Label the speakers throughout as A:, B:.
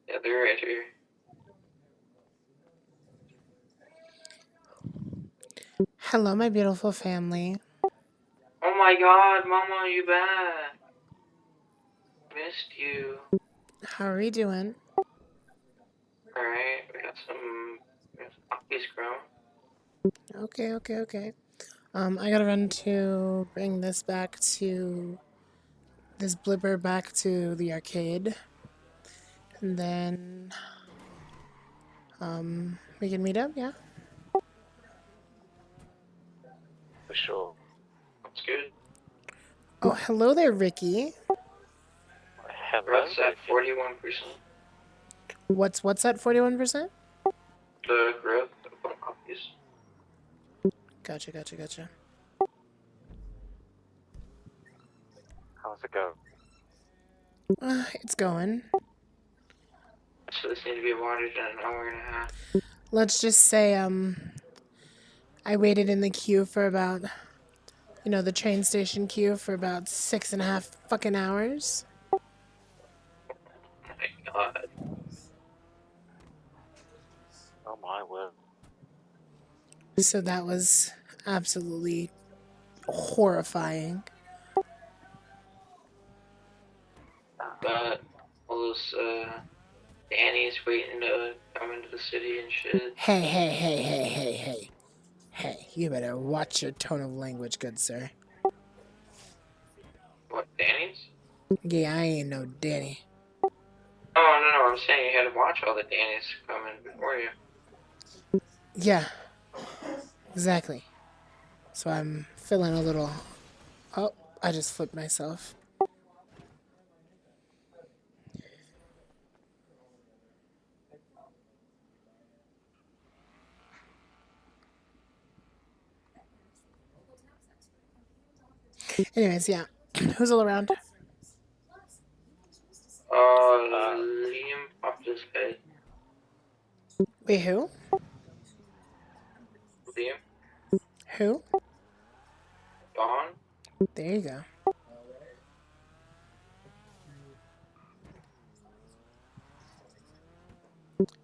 A: Yeah, they're right here.
B: Hello, my beautiful family.
A: Oh my god, Mama, you back. Missed you.
B: How are we doing?
A: Alright, we got some coffees grown.
B: Okay. I gotta run to bring this blipper back to the arcade. And then, we can meet up, yeah?
A: For sure. That's good.
B: Oh, hello there, Ricky.
A: Hello. What's at 41%?
B: What's at 41%?
A: The growth of copies.
B: Gotcha.
A: How's it go?
B: It's going.
A: So this needs to be watered in an hour and a half.
B: Let's just say, I waited in the queue for about, the train station queue for about 6.5 fucking hours.
A: Oh my god. Oh my word.
B: So that was absolutely horrifying.
A: Got all those Danny's waiting to come into the city and shit.
B: Hey. Hey, you better watch your tone of language, good sir.
A: What, Danny's?
B: Yeah, I ain't no Danny.
A: Oh, no, I'm saying you had to watch all the Danny's coming before you.
B: Yeah, exactly. So I'm feeling a little... Oh, I just flipped myself. Anyways, yeah. Who's all around?
A: Liam popped his head.
B: Wait, who?
A: Liam?
B: Who?
A: Dawn?
B: There you go.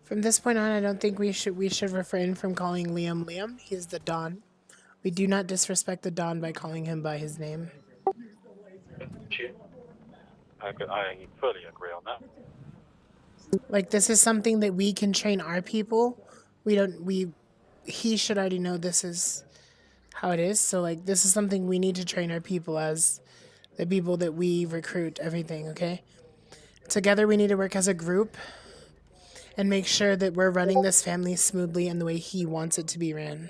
B: From this point on, I don't think we should refrain from calling Liam Liam. He's the Don. We do not disrespect the Don by calling him by his name.
A: I fully agree on that.
B: Like, this is something that we can train our people. He should already know this is how it is. So, like, this is something we need to train our people as the people that we recruit, everything, okay? Together, we need to work as a group and make sure that we're running this family smoothly and the way he wants it to be ran.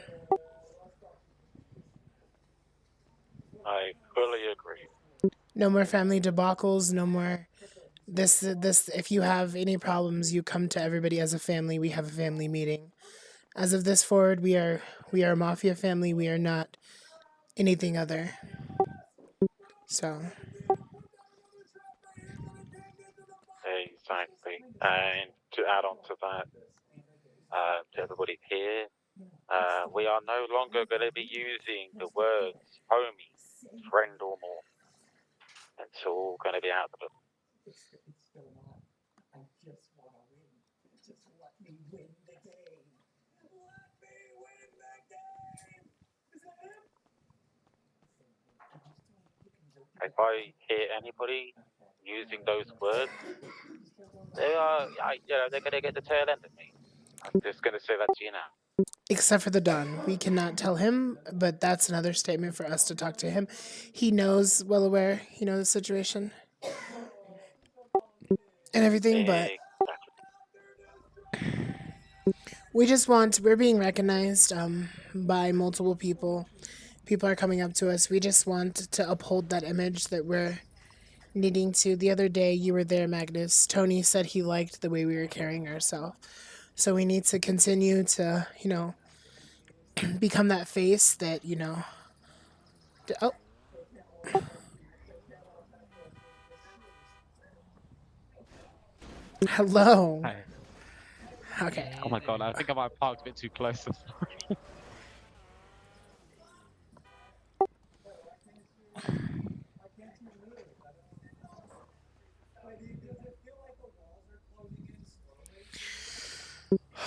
A: I fully agree.
B: No more family debacles, no more this if you have any problems, you come to everybody as a family. We have a family meeting. As of this forward, we are a mafia family. We are not anything other. So
A: exactly. And to add on to that, to everybody here, we are no longer going to be using the words homie, friend, or more.
C: It's all going to be out of the book. If I hear anybody using those words, they're going to get the tail end of me. I'm just going to say that to you now.
B: Except for the Don. We cannot tell him, but that's another statement for us to talk to him. He knows, well aware, the situation and everything, but we're being recognized by multiple people. People are coming up to us. We just want to uphold that image that we're needing to. The other day, you were there, Magnus. Tony said he liked the way we were carrying ourselves. So we need to continue to, become that face that, oh. Hello.
C: Hey.
B: Okay.
C: Oh my god, I think I might have parked a bit too close.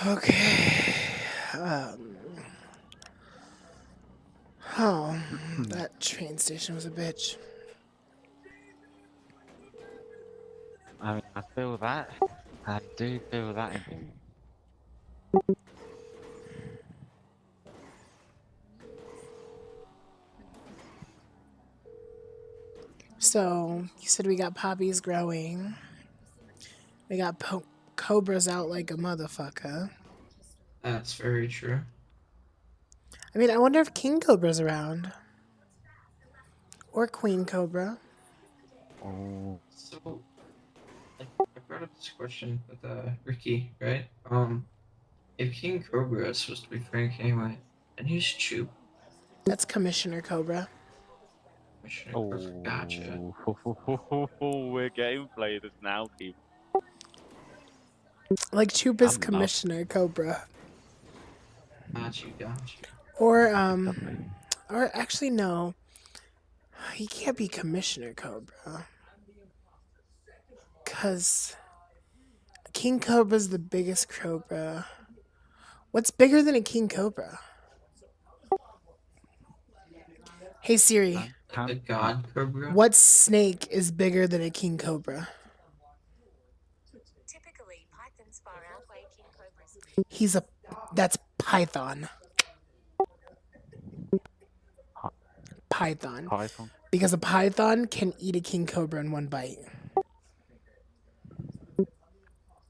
B: Okay. Oh, that train station was a bitch.
C: I mean, I feel that. I do feel that.
B: So, you said we got poppies growing. We got cobras out like a motherfucker.
A: That's very true.
B: I mean, I wonder if King Cobra's around. Or Queen Cobra.
C: Oh.
A: So, I brought up this question with Ricky, right? If King Cobra is supposed to be Frank anyway, and who's Choop?
B: That's Commissioner Cobra.
A: Commissioner Cobra, gotcha.
C: We're getting players now, people.
B: Like Choop is Commissioner Cobra.
A: Got you.
B: Or actually no. He can't be Commissioner Cobra. Cause King Cobra's the biggest cobra. What's bigger than a King Cobra? Hey Siri.
A: The God Cobra?
B: What snake is bigger than a King Cobra?
D: Typically, pythons far outweigh king cobras.
B: That's Python. Python. Because a python can eat a king cobra in one bite.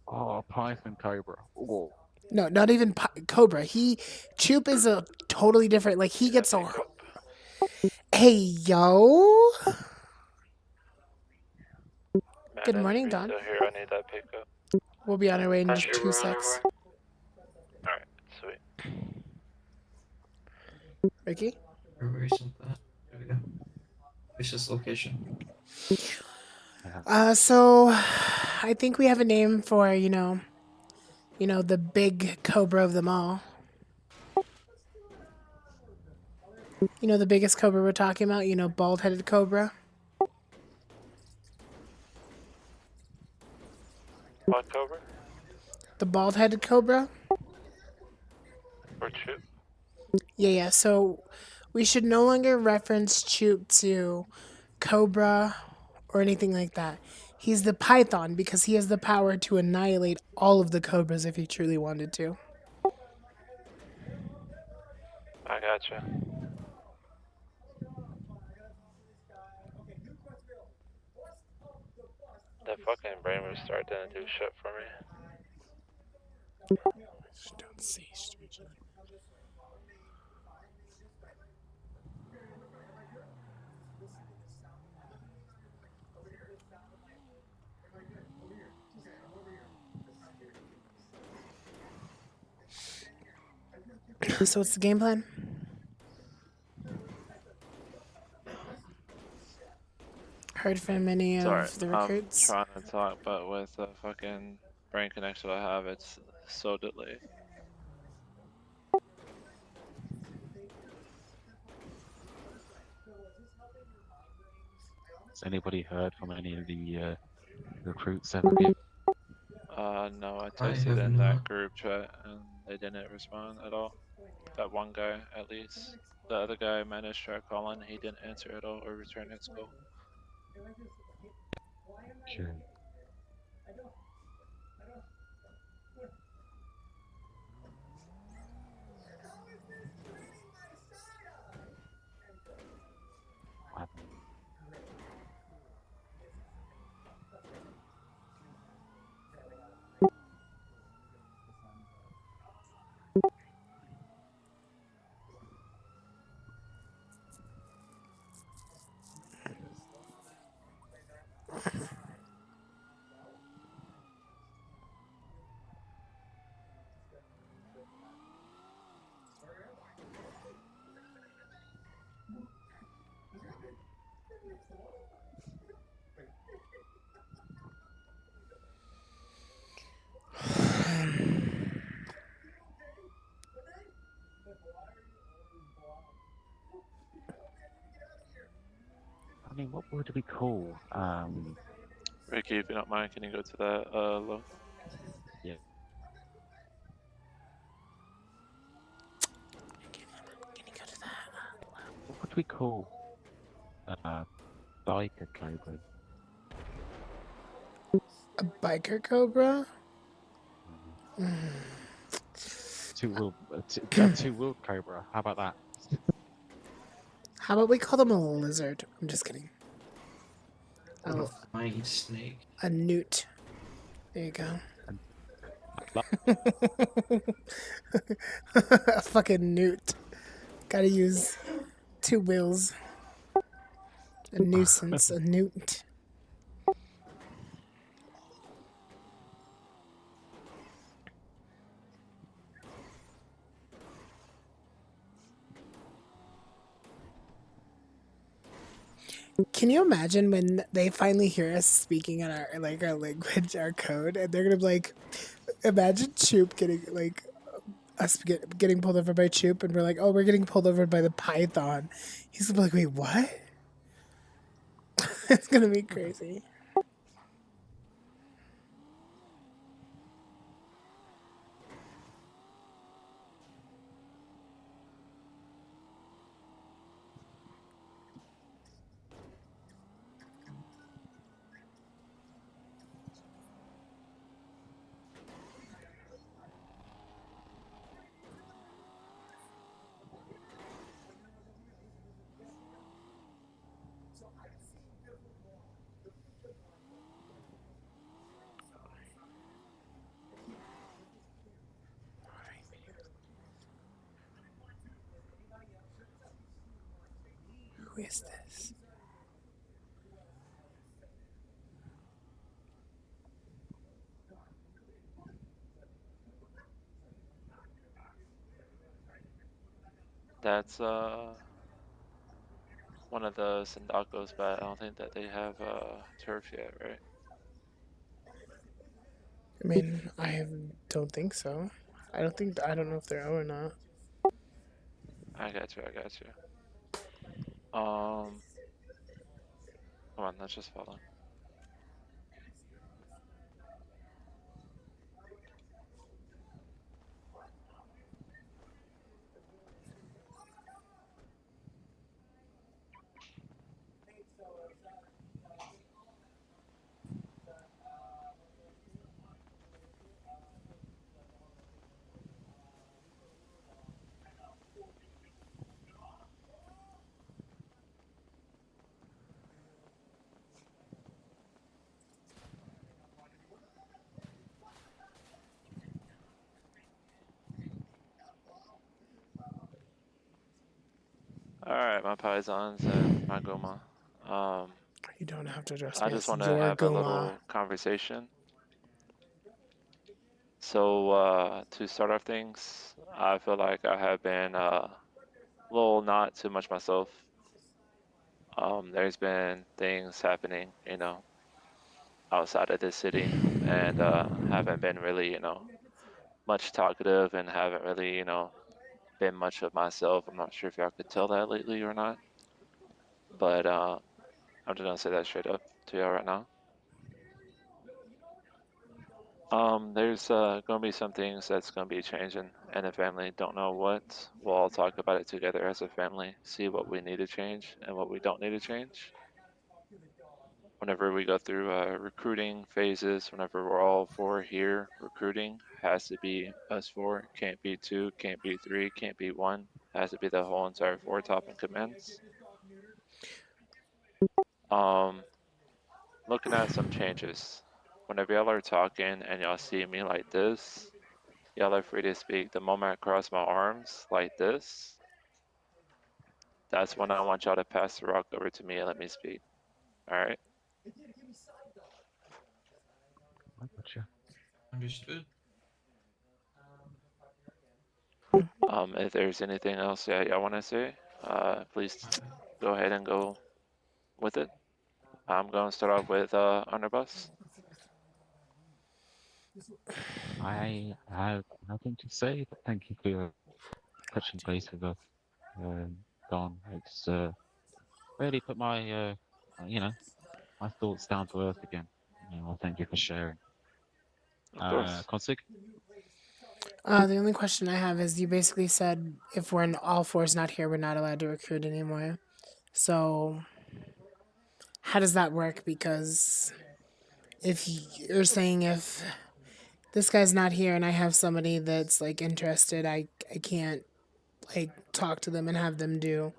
C: Oh, python cobra. Whoa.
B: No, not even cobra. Choop is a totally different. Like he gets a. Hey yo. Good morning, Don.
E: Still here, I need that pickup.
B: We'll be on our way in just 2 secs.
E: Alright, sweet.
B: Ricky?
A: Where's that? There we go. Where's this location?
B: So I think we have a name for, the big cobra of them all. The biggest cobra we're talking about, bald-headed cobra.
E: What cobra?
B: The bald-headed cobra?
E: Or Choop?
B: Yeah, so we should no longer reference Choop to cobra or anything like that. He's the python because he has the power to annihilate all of the cobras if he truly wanted to.
E: I gotcha. That fucking brain restart didn't do shit for me.
B: Don't say So what's the game plan? Heard from many of the recruits.
E: I'm trying to talk, but with the fucking brain connection I have, it's so delayed.
F: Has anybody heard from any of the recruits ever yet?
E: No, I
A: I
E: texted
A: have
E: in
A: not.
E: that group chat and they didn't respond at all. That one guy, at least. The other guy managed to try calling. He didn't answer at all or return its call.
F: Sure. I mean, what would we call
E: Ricky, if you don't mind, can you go to that low?
F: yeah,
B: Can you go to that?
F: what would we call biker cobra?
B: A biker cobra?
F: Two-wheeled cobra. How about that?
B: How about we call them a lizard? I'm just kidding.
A: What a
B: Oh,
A: flying snake.
B: a newt. There you go. A fucking newt. Gotta use 2 wheels. A nuisance, a newt. Can you imagine when they finally hear us speaking in our language, our code, and they're gonna be like, imagine Choop getting getting pulled over by Choop, and we're like, oh, we're getting pulled over by the python. He's gonna be like, wait, what? It's gonna be crazy. Who is this?
E: That's one of the Sindacos, but I don't think that they have turf yet, right?
B: I mean, don't think so. I don't know if they're O or not.
E: I got you. Come on, let's just follow. Alright, my Pythons and my Goma.
B: You don't have to address
E: I
B: me
E: just
B: as
E: want to
B: your
E: have a
B: Guma.
E: little conversation. So, to start off things, I feel like I have been a little not too much myself. There's been things happening, outside of this city, and haven't been really, much talkative and haven't really, been much of myself. I'm not sure if y'all could tell that lately or not, but I'm just gonna say that straight up to y'all right now. There's gonna be some things that's gonna be changing in the family. Don't know what. We'll all talk about it together as a family. See what we need to change and what we don't need to change. Whenever we go through recruiting phases, whenever we're all four here, recruiting has to be us four. Can't be two. Can't be three. Can't be one. Has to be the whole entire four top in commands. Looking at some changes. Whenever y'all are talking and y'all see me like this, y'all are free to speak. The moment I cross my arms like this, that's when I want y'all to pass the rock over to me and let me speak. Alright?
F: I gotcha.
A: Understood.
E: If there's anything else y'all want to say, please go ahead and go with it. I'm going to start off with Underbus.
F: I have nothing to say, but thank you for touching base with us, Don. It's really put my, you know, my thoughts down to earth again. I thank you for sharing.
E: Of course.
F: Consig?
B: The only question I have is you basically said if we're in all fours not here, we're not allowed to recruit anymore. So how does that work? Because if you're saying if this guy's not here and I have somebody that's like interested, I can't like talk to them and have them do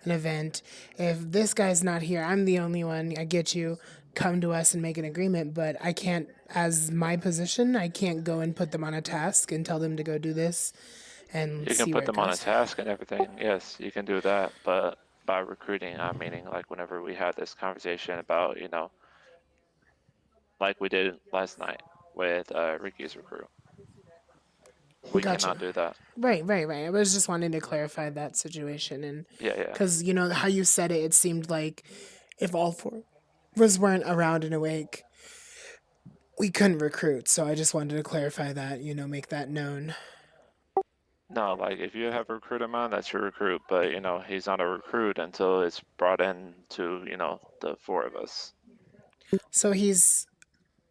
B: an event. If this guy's not here, I'm the only one. I get you. Come to us and make an agreement, but I can't, as my position, I can't go and put them on a task and tell them to go do this and
E: You can
B: see where
E: put
B: it
E: them on a
B: goes.
E: task and everything. Yes, you can do that. But by recruiting, I'm meaning like whenever we had this conversation about, like we did last night with Ricky's recruit. We
B: Gotcha.
E: cannot do that.
B: Right, right, right. I was just wanting to clarify that situation, and
E: Yeah, yeah.
B: because you know how you said it, it seemed like if all four of us weren't around and awake, we couldn't recruit. So I just wanted to clarify that, make that known.
E: No, like if you have a recruit in mind, that's your recruit. But he's not a recruit until it's brought in to the four of us.
B: So he's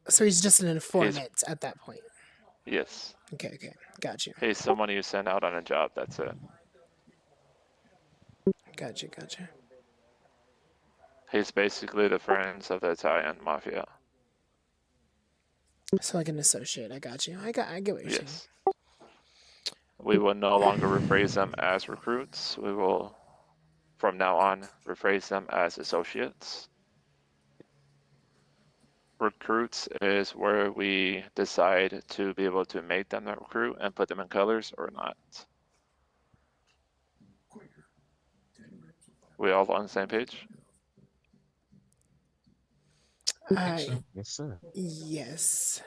B: just an
E: He's
B: informant at that point.
E: yes.
B: Okay, okay, got you,
E: He's someone you send out on a job. That's it.
B: got you, got you.
E: He's basically the friends of the Italian mafia.
B: So like an associate. I got you. I get what you're saying.
E: Yes. We will no longer rephrase them as recruits. We will, from now on, rephrase them as associates. Recruits is where we decide to be able to make them a recruit and put them in colors or not. We all on the same page?
A: I think so.
F: Yes, sir.
B: Yes.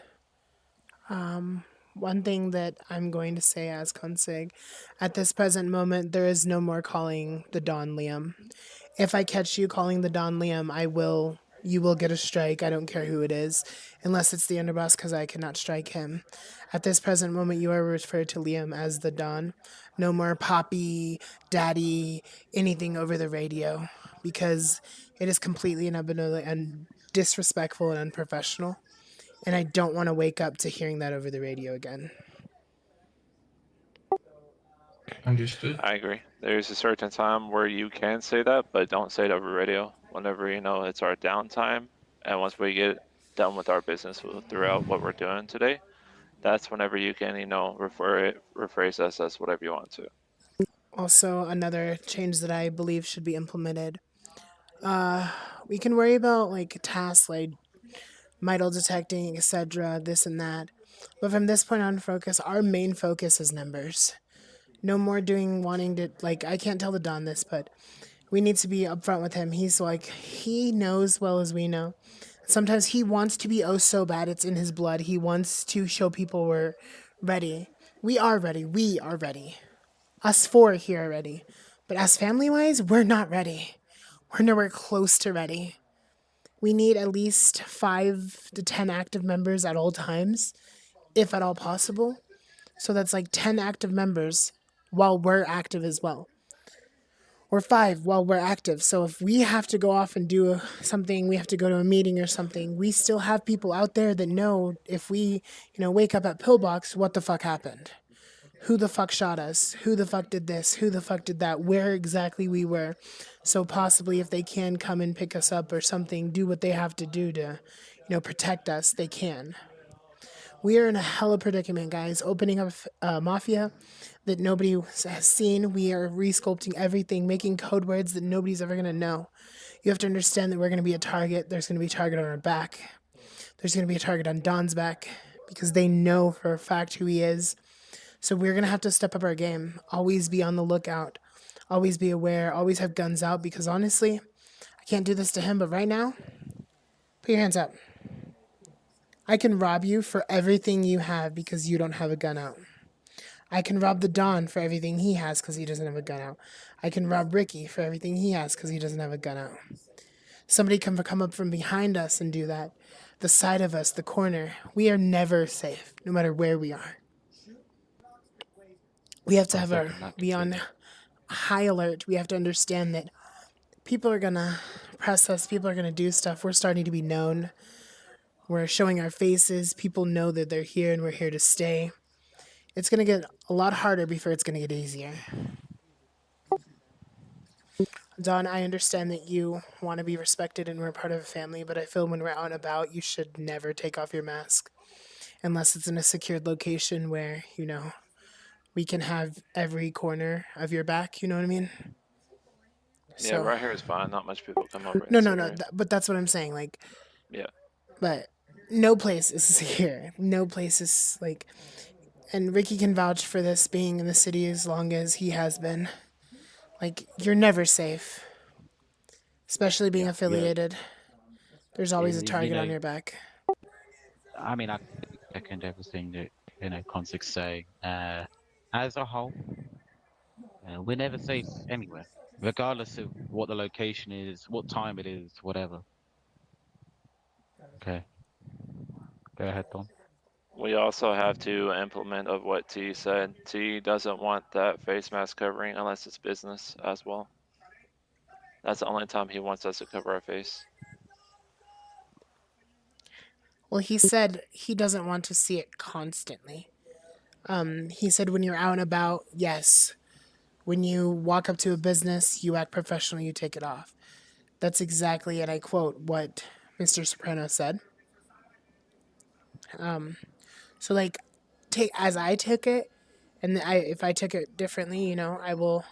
B: One thing that I'm going to say as Consig, at this present moment, there is no more calling the Don Liam. If I catch you calling the Don Liam, you will get a strike. I don't care who it is, unless it's the underboss, because I cannot strike him. At this present moment, you are referred to Liam as the Don. No more Poppy, Daddy, anything over the radio, because it is completely and disrespectful and unprofessional. And I don't want to wake up to hearing that over the radio again.
A: Understood.
E: I agree. There's a certain time where you can say that, but don't say it over radio. Whenever it's our downtime, and once we get done with our business throughout what we're doing today, that's whenever you can rephrase us as whatever you want to.
B: Also, another change that I believe should be implemented. We can worry about like tasks like metal detecting, etc., this and that. But from this point on, our main focus is numbers. No more wanting to, like, I can't tell the Don this, but we need to be upfront with him. He's like, he knows well as we know. Sometimes he wants to be oh so bad, it's in his blood. He wants to show people we're ready. We are ready. We are ready. Us four here are ready. But as family wise, we're not ready. We're nowhere close to ready. We need at least 5 to 10 active members at all times, if at all possible. So that's like 10 active members while we're active as well. we're 5 while we're active. So if we have to go off and do something, we have to go to a meeting or something, we still have people out there that know if we, wake up at Pillbox, what the fuck happened? Who the fuck shot us? Who the fuck did this? Who the fuck did that? Where exactly we were. So possibly if they can come and pick us up or something, do what they have to do to, protect us, they can. We are in a hella predicament, guys. Opening up Mafia that nobody has seen. We are resculpting everything, making code words that nobody's ever going to know. You have to understand that we're going to be a target. There's going to be a target on our back. There's going to be a target on Don's back because they know for a fact who he is. So we're going to have to step up our game. Always be on the lookout. Always be aware. Always have guns out because honestly, I can't do this to him, but right now, put your hands up. I can rob you for everything you have because you don't have a gun out. I can rob the Don for everything he has because he doesn't have a gun out. I can rob Ricky for everything he has because he doesn't have a gun out. Somebody can come up from behind us and do that. The side of us, the corner. We are never safe, no matter where we are. We have to
F: I
B: have our
F: second that
B: be on
F: completely.
B: high alert. We have to understand that people are gonna press us. People are gonna do stuff. We're starting to be known. We're showing our faces. People know that they're here and we're here to stay. It's gonna get a lot harder before it's gonna get easier. Don, I understand that you want to be respected and we're part of a family, but I feel when we're out and about, you should never take off your mask unless it's in a secured location where, we can have every corner of your back. You know what I mean?
E: Yeah,
B: So,
E: right here is fine. Not much people come over in
B: no,
E: this
B: no, no.
E: area.
B: But that's what I'm saying. Like,
E: Yeah.
B: but no place is secure. No place is like, and Ricky can vouch for this being in the city as long as he has been. Like, you're never safe, especially being
F: Yeah.
B: affiliated. There's always a
F: You
B: target on
F: know,
B: your back.
F: I mean, I second everything that Consig's saying. As a whole, we're never safe anywhere, regardless of what the location is, what time it is, whatever. Okay, go ahead, Tom.
E: We also have to implement of what T said. T doesn't want that face mask covering unless it's business as well. That's the only time he wants us to cover our face.
B: Well, he said he doesn't want to see it constantly. He said when you're out and about, yes. When you walk up to a business, you act professional, you take it off. That's exactly, and I quote, what Mr. Soprano said. So, like, take as I took it, and if I took it differently, I will,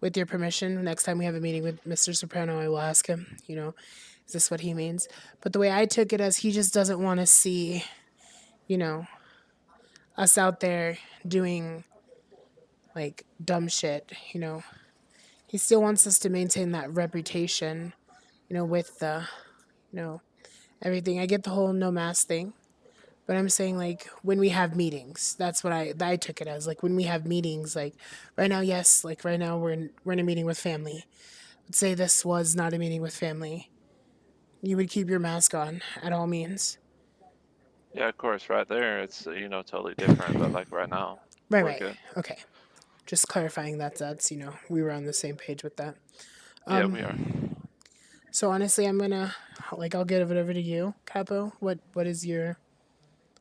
B: with your permission, next time we have a meeting with Mr. Soprano, I will ask him, is this what he means? But the way I took it as he just doesn't want to see, you know, us out there doing like dumb shit, He still wants us to maintain that reputation, with the, you know, everything. I get the whole no mask thing, but I'm saying like when we have meetings, that's what I took it as. Like when we have meetings, like right now, yes, like right now we're in a meeting with family. Let's say this was not a meeting with family. You would keep your mask on at all means.
E: Yeah, of course, right there, it's, totally different. But like right now,
B: Right,
E: we're
B: right.
E: good.
B: Okay. Just clarifying that's we were on the same page with that.
E: Yeah, we are.
B: So honestly, I'm gonna I'll give it over to you, Capo. What is your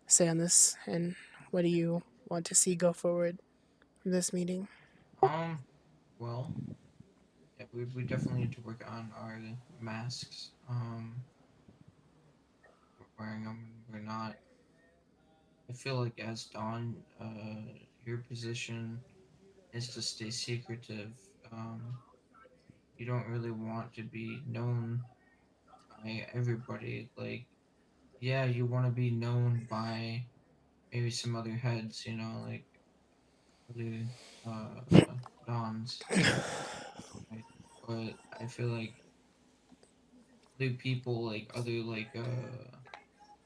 B: say on this, and what do you want to see go forward in this meeting?
A: Um, well, yeah, we definitely need to work on our masks. We're wearing them. We're not. I feel like as Dawn, your position is to stay secretive. Um, you don't really want to be known by everybody. Like, yeah, you want to be known by maybe some other heads, like other Dons, right? But I feel like other people, like other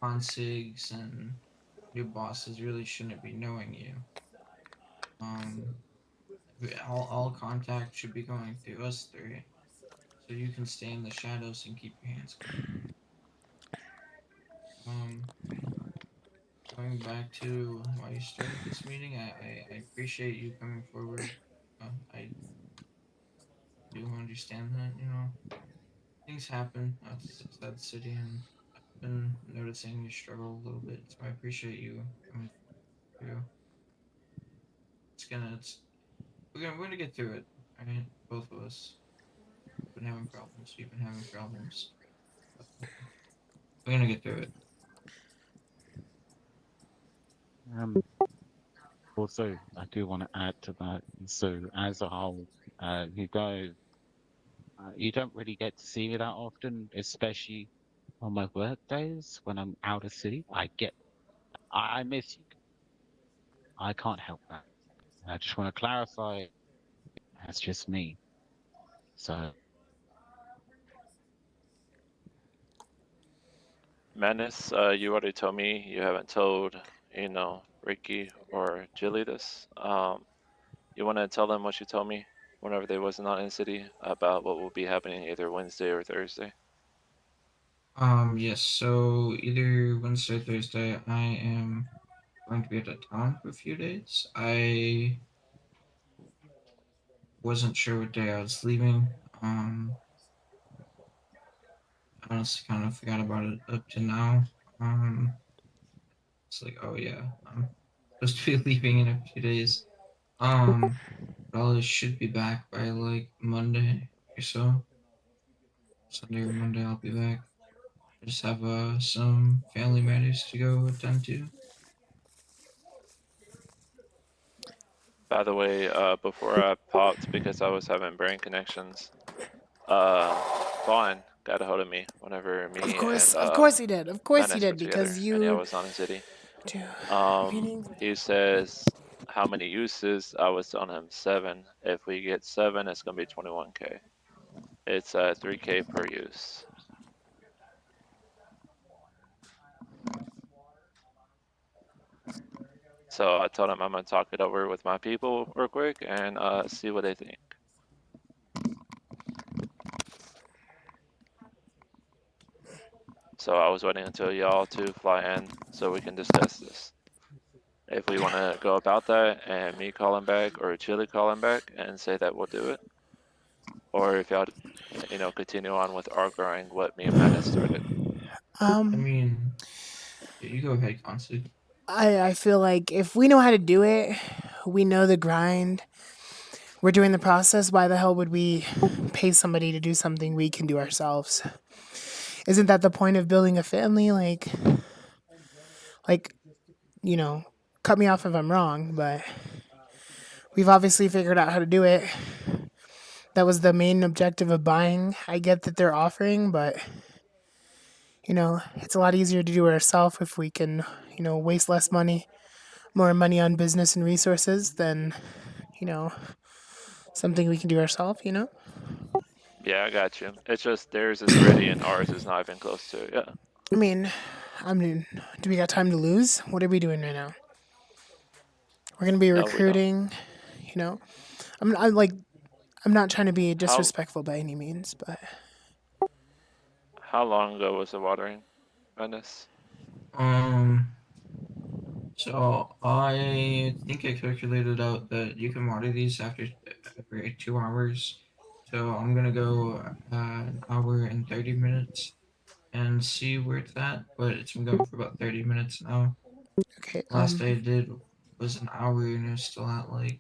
A: consigs and your bosses, really shouldn't be knowing you. Um, all contact should be going through us three, so you can stay in the shadows and keep your hands clean. Um, Going back to why you started this meeting, I appreciate you coming forward. I understand that. Things happen outside the city, and I've been noticing your struggle a little bit. So I appreciate you coming through. It's we're gonna get through it. All right, both of us been having problems. We've been having problems. We're gonna get through it.
F: Um, Also, I do want to add to that. So, as a whole, you don't really get to see me that often, especially on my work days when I'm out of city. I miss you. I can't help that. I just want to clarify that's just me. So,
E: Menace, you already told me you haven't told, Ricky or Jilly this. You want to tell them what you told me whenever they was not in city about what will be happening either Wednesday or Thursday?
A: Yes. So either Wednesday or Thursday, I am going to be out of town for a few days. I wasn't sure what day I was leaving. I honestly kind of forgot about it up to now. Um, it's like, oh yeah, I'm supposed to be leaving in a few days. Um, but I should be back by like Monday or so. Sunday or Monday, I'll be back. I just have some family matters to go attend to.
E: By the way, before I popped because I was having brain connections, uh, Vaughn got a hold of me whenever me and
B: Of course he did. Of course he
E: Menace were
B: did,
E: together,
B: because
E: and I
B: you
E: was not in city.
B: do
E: Um,
B: meetings.
E: he says how many uses. I was telling him 7. If we get 7, it's gonna be 21K. It's 3K per use. So I told him I'm gonna talk it over with my people real quick and see what they think. So I was waiting until y'all to fly in so we can discuss this. If we want to go about that and me calling back or Chili calling back and say that we'll do it, or if y'all, continue on with arguing what me and Madness started.
A: I
B: Um,
A: mean, you go ahead, Consu.
B: I feel like if we know how to do it, we know the grind. We're doing the process. Why the hell would we pay somebody to do something we can do ourselves? Isn't that the point of building a family? Like, you know, cut me off if I'm wrong, but we've obviously figured out how to do it. That was the main objective of buying. I get that they're offering, but it's a lot easier to do it ourselves if we can, waste less money, more money on business and resources than, you know, something we can do ourselves.
E: Yeah, I got you. It's just theirs is ready and ours is not even close to it. Yeah.
B: I mean, do we got time to lose? What are we doing right now? We're gonna be
E: No, we don't.
B: recruiting. You know, I'm like, I'm not trying to be
E: How
B: disrespectful by any means, but
E: how long ago was the watering, Madness?
A: Um, so I think I calculated out that you can water these after every 2 hours. So I'm gonna go an hour and 30 minutes and see where it's at. But it's been going for about 30 minutes now.
B: okay.
A: Last I did was an hour and it's still at like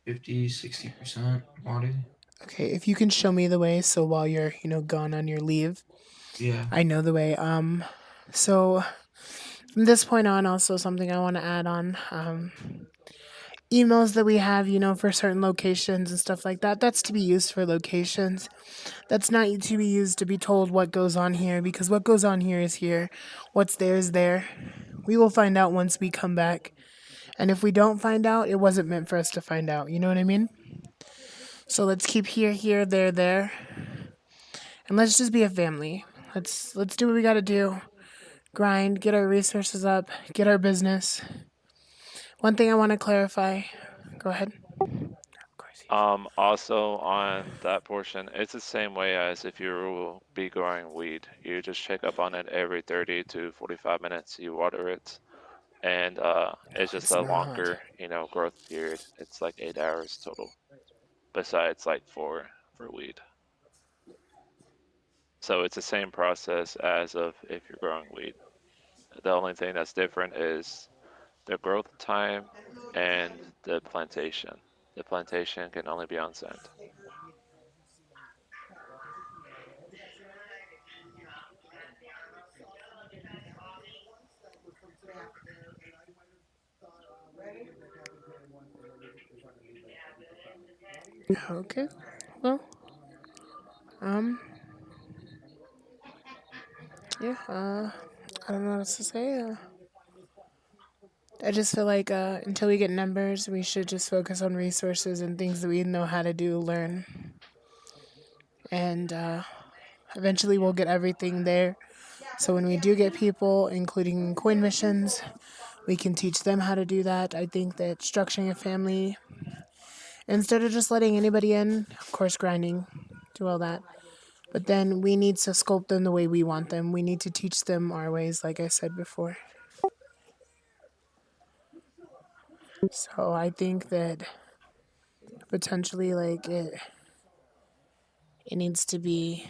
A: 50-60% water.
B: Okay, if you can show me the way, so while you're, gone on your leave,
A: Yeah.
B: I know the way. So from this point on, also something I want to add on. Emails that we have, for certain locations and stuff like that. That's to be used for locations. That's not to be used to be told what goes on here, because what goes on here is here. What's there is there. We will find out once we come back. And if we don't find out, it wasn't meant for us to find out. You know what I mean? So let's keep here, there, and let's just be a family. Let's do what we got to do. Grind, get our resources up, get our business. One thing I want to clarify. Go ahead. Of course.
E: Also on that portion, it's the same way as if you will be growing weed. You just check up on it every 30 to 45 minutes. You water it, and it's just
B: It's
E: a
B: not.
E: longer, growth period. It's like 8 hours total. besides like for weed. So it's the same process as of if you're growing weed. The only thing that's different is the growth time and the plantation. The plantation can only be on scent.
B: Okay. Well, um, yeah. I don't know what else to say. I just feel like until we get numbers, we should just focus on resources and things that we know how to do, learn, and eventually we'll get everything there. So when we do get people, including coin missions, we can teach them how to do that. I think that structuring a family instead of just letting anybody in, of course, grinding, do all that. But then we need to sculpt them the way we want them. We need to teach them our ways, like I said before. So I think that potentially, like it needs to be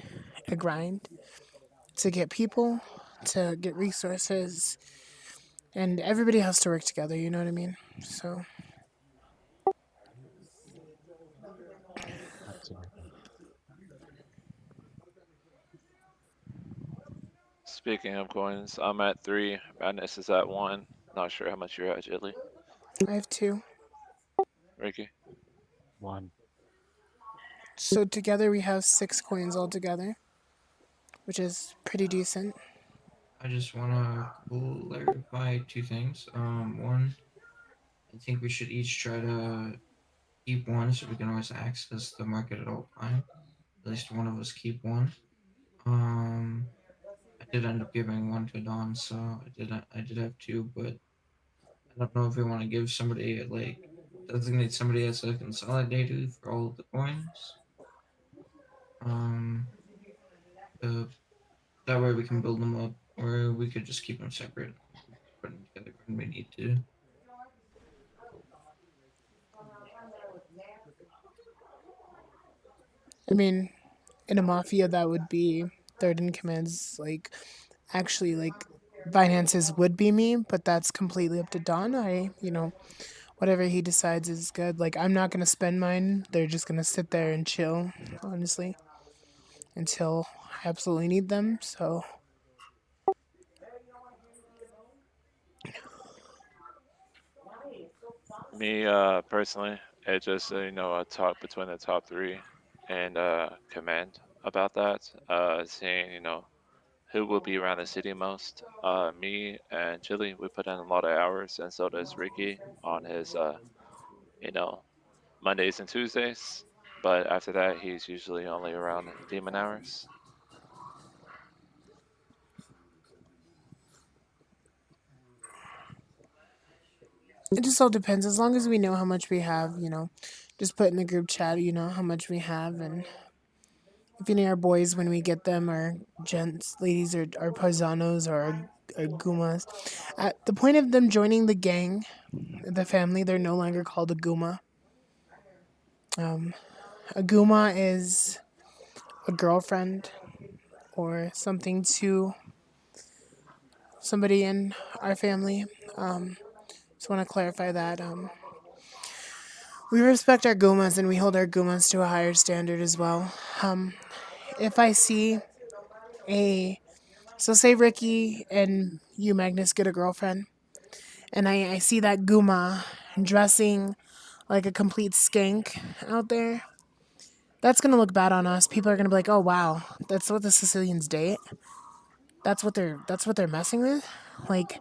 B: a grind to get people, to get resources, and everybody has to work together. You know what I mean? So
F: Absolutely.
E: Speaking of coins, I'm at 3. Madness is at 1. Not sure how much you're at, Jilly.
B: I have two.
E: Ricky?
F: One.
B: So together we have 6 coins altogether, which is pretty decent.
A: I just want to clarify two things. One, I think we should each try to keep one so we can always access the market at all time. At least one of us keep one. Um, I did end up giving one to Don, so I did have two, but I don't know if we want to give somebody like designate somebody as a consolidator for all of the coins. Um, uh, that way we can build them up, or we could just keep them separate, put them together when we need to.
B: I mean, in a mafia, that would be third in commands. Like, actually, like, finances would be me, but that's completely up to Don. Whatever he decides is good. Like, I'm not going to spend mine. They're just going to sit there and chill, honestly, until I absolutely need them. So,
E: Me, personally, it's just, a talk between the top 3 and command about that. Seeing, who will be around the city most. Me and Chili, we put in a lot of hours, and so does Ricky on his, you know, Mondays and Tuesdays. But after that, he's usually only around demon hours.
B: it just all depends. As long as we know how much we have, just put in the group chat, how much we have. And if any of our boys, when we get them, are gents, ladies, or paisanos, or gumas, at the point of them joining the gang, the family, they're no longer called a guma. A guma is a girlfriend or something to somebody in our family. Just want to clarify that. We respect our gumas and we hold our gumas to a higher standard as well. If I see a, so say Ricky and you, Magnus, get a girlfriend, and I see that guma dressing like a complete skank out there, that's gonna look bad on us. People are gonna be like, "Oh wow, that's what the Sicilians date. That's what they're messing with." Like,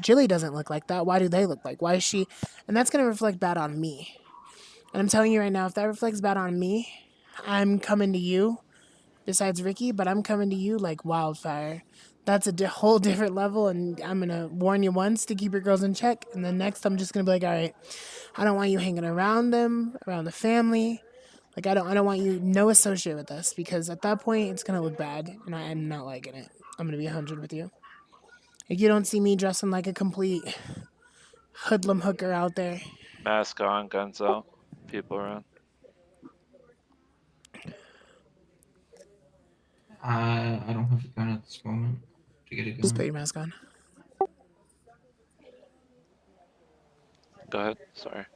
B: Jilly doesn't look like that. Why do they look like? Why is she? And that's gonna reflect bad on me. And I'm telling you right now, if that reflects bad on me, I'm coming to you. Besides Ricky, but I'm coming to you like wildfire. That's a whole different level, and I'm gonna warn you once to keep your girls in check, and then next I'm just gonna be like, all right, I don't want you hanging around them, around the family. Like I don't want you no associate with us because at that point it's gonna look bad, and I'm not liking it. I'm gonna be 100 with you. Like you don't see me dressing like a complete hoodlum hooker out there.
E: Mask on, guns out, people around.
A: I don't have a gun at this moment to get a
B: Just put
A: gun.
B: your mask on.
E: Go ahead. Sorry.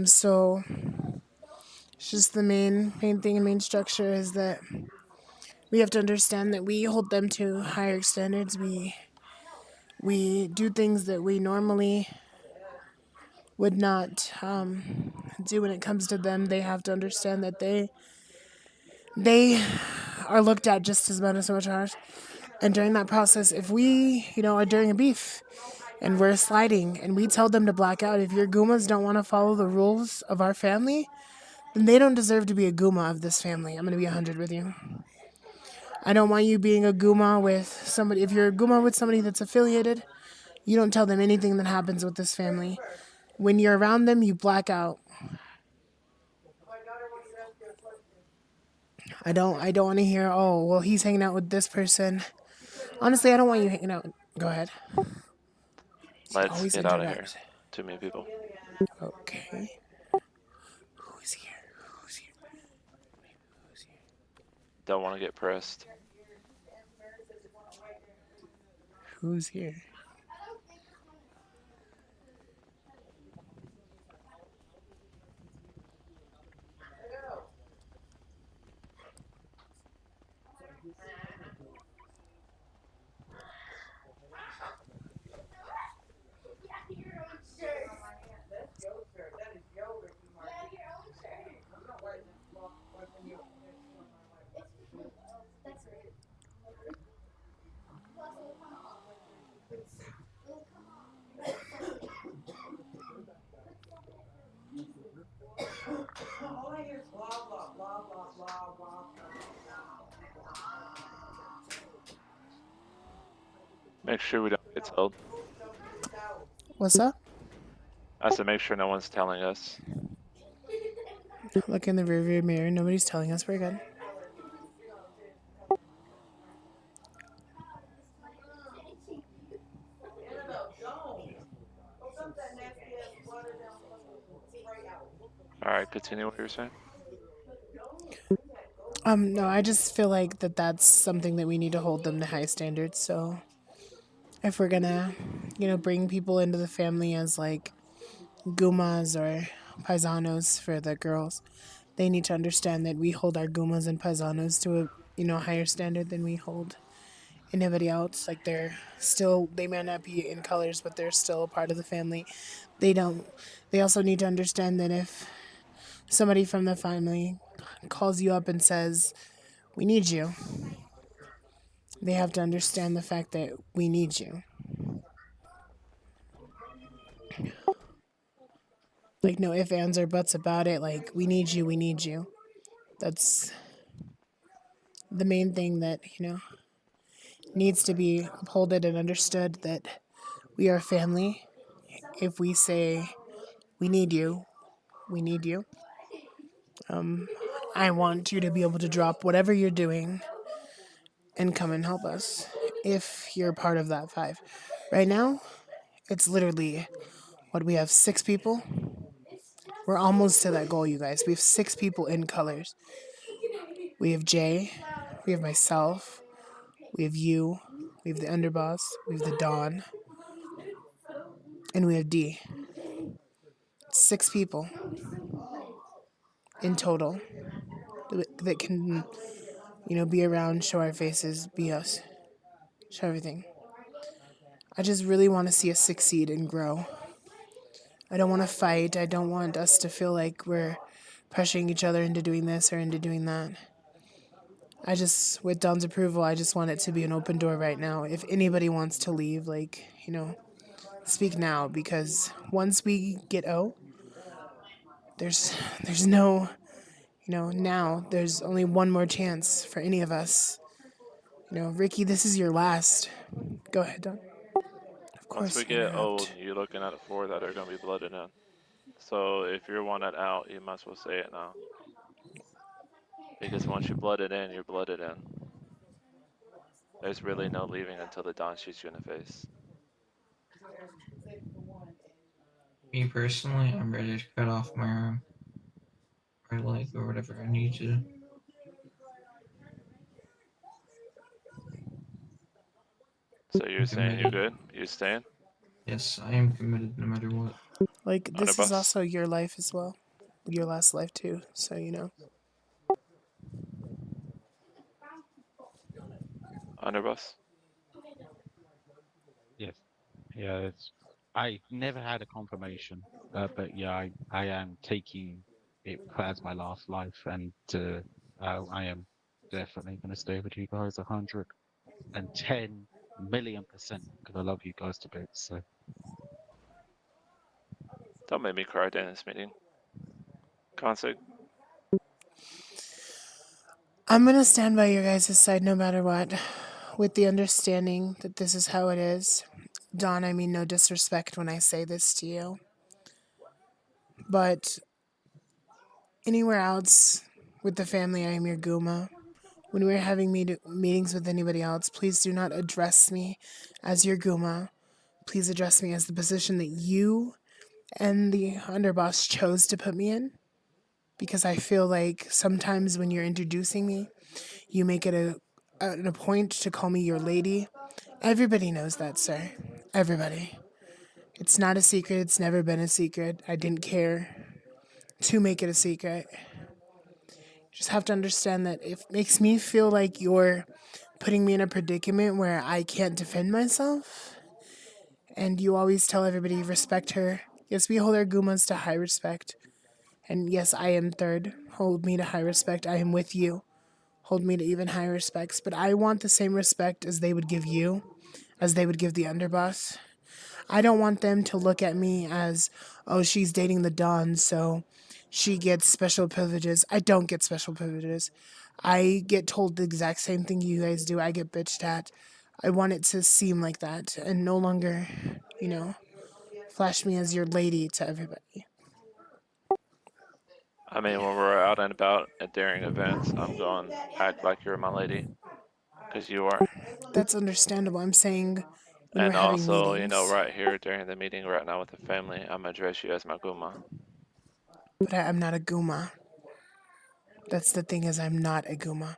B: So it's just the main thing and main structure is that we have to understand that we hold them to higher standards. We do things that we normally would not do when it comes to them. They have to understand that they are looked at just as much as so much ours. And during that process, if we, are during a beef and we're sliding and we tell them to black out, if your Gumas don't want to follow the rules of our family, then they don't deserve to be a Guma of this family. I'm going to be 100 with you. I don't want you being a Guma with somebody. If you're a Guma with somebody that's affiliated, you don't tell them anything that happens with this family. When you're around them, you black out. I don't want to hear, oh, well, he's hanging out with this person. Honestly, I don't want you hanging out. Go ahead. She
E: Let's
B: always
E: get out of here.
B: interrupts.
E: Too many people.
B: Okay. Who's here? Who's here? Who's here?
E: Don't want to get pressed.
B: Who's here?
E: Make sure we don't get told.
B: What's up?
E: I said make sure no one's telling us.
B: Look in the rearview mirror. Nobody's telling us we're good.
E: Alright, continue what you were saying.
B: No, I just feel like that's something that we need to hold them to high standards. So if we're gonna, bring people into the family as like gumas or paisanos for the girls, they need to understand that we hold our gumas and paisanos to a, higher standard than we hold anybody else. Like they may not be in colors, but they're still a part of the family. They don't. They also need to understand that if somebody from the family calls you up and says, "We need you," they have to understand the fact that we need you. Like no ifs, ands, or buts about it. Like we need you. We need you. That's the main thing that needs to be upholded and understood that we are family. If we say we need you, we need you. I want you to be able to drop whatever you're doing and come and help us if you're part of that five. Right now, it's literally what we have 6 people. We're almost to that goal, you guys. We have 6 people in colors. We have Jay, we have myself, we have you, we have the underboss, we have the Dawn, and we have D. 6 people in total that can, be around, show our faces, be us, show everything. I just really want to see us succeed and grow. I don't want to fight. I don't want us to feel like we're pressuring each other into doing this or into doing that. With Don's approval, I just want it to be an open door right now. If anybody wants to leave, speak now because once we get there's there's no, now there's only one more chance for any of us. Ricky, this is your last. Go ahead, Don. Of
E: Once we
B: course, you
E: get old,
B: interrupt.
E: you're looking at 4 that are going to be blooded in. So if you're one that out, you might as well say it now. Because once you blood it in, you're blooded in. There's really no leaving until the Don shoots you in the face.
A: Me personally, I'm ready to cut off my arm or leg or whatever I need to.
E: So you're
A: I'm
E: saying you're
A: committed.
E: good? You staying?
A: Yes, I am committed no matter what.
B: Like, this is
E: Underboss?
B: also your life as well. Your last life, too. So, you know.
E: Underboss?
F: Yes. Yeah, it's I never had a confirmation, but yeah, I am taking it as my last life, and I am definitely going to stay with you guys 110 million% because I love you guys to bits. So
E: Don't make me cry during this meeting. Consig?
B: I'm gonna stand by your guys' side no matter what, with the understanding that this is how it is. Don, I mean no disrespect when I say this to you, but anywhere else with the family, I am your Guma. When we're having meetings with anybody else, please do not address me as your Guma. Please address me as the position that you and the underboss chose to put me in. Because I feel like sometimes when you're introducing me, you make it a point to call me your lady. Everybody knows that, sir. Everybody. It's not a secret. It's never been a secret. I didn't care to make it a secret. Just have to understand that it makes me feel like you're putting me in a predicament where I can't defend myself. And you always tell everybody respect her. Yes, we hold our Gumas to high respect. And yes, I am third. Hold me to high respect. I am with you. Hold me to even higher respects. But I want the same respect as they would give you, as they would give the underboss. I don't want them to look at me as, oh, she's dating the Don, so she gets special privileges. I don't get special privileges. I get told the exact same thing you guys do. I get bitched at. I want it to seem like that and no longer, you know, flash me as your lady to everybody.
E: I mean, when we're out and about at during events, I'm going to act like you're my lady. Because you are.
B: That's understandable. I'm saying when we're
E: And
B: having
E: also,
B: meetings,
E: right here during the meeting right now with the family, I'm going to address you as my Guma.
B: but I'm not a Guma. That's the thing is I'm not a Guma.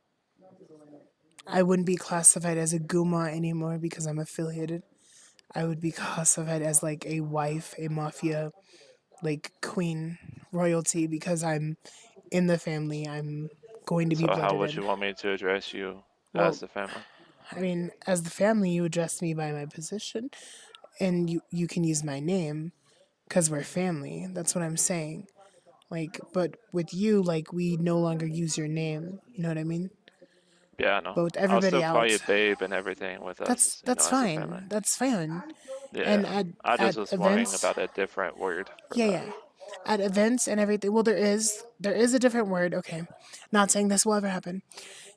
B: I wouldn't be classified as a Guma anymore because I'm affiliated. I would be classified as like a wife, a mafia, like queen royalty because I'm in the family. I'm going to be
E: So how
B: blooded
E: would
B: in.
E: you want me to address you as
B: Well,
E: the family?
B: I mean, as the family, you address me by my position, and you can use my name because we're family. That's what I'm saying. Like, but with you, like, we no longer use your name. You know what I mean?
E: Yeah, I know.
B: But with
E: I'll
B: everybody
E: still call you
B: else,
E: babe and everything with us,
B: that's
E: as a family.
B: fine. That's fine. And
E: Yeah.
B: at
E: I just
B: at
E: was worrying
B: events,
E: about a different word for
B: yeah,
E: that.
B: yeah. At events and everything. Well, there is a different word. Okay, not saying this will ever happen.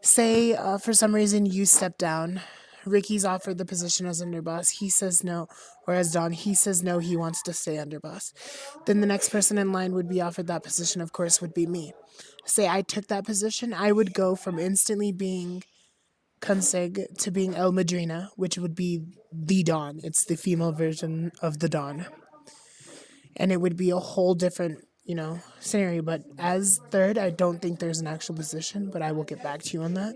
B: Say for some reason you step down. Ricky's offered the position as underboss. He says no. Whereas Don, he says no. He wants to stay underboss. Then the next person in line would be offered that position. Of course, would be me. Say I took that position, I would go from instantly being Conseg to being El Madrina, which would be the Dawn. It's the female version of the Dawn. And it would be a whole different, scenario. But as third, I don't think there's an actual position, but I will get back to you on that.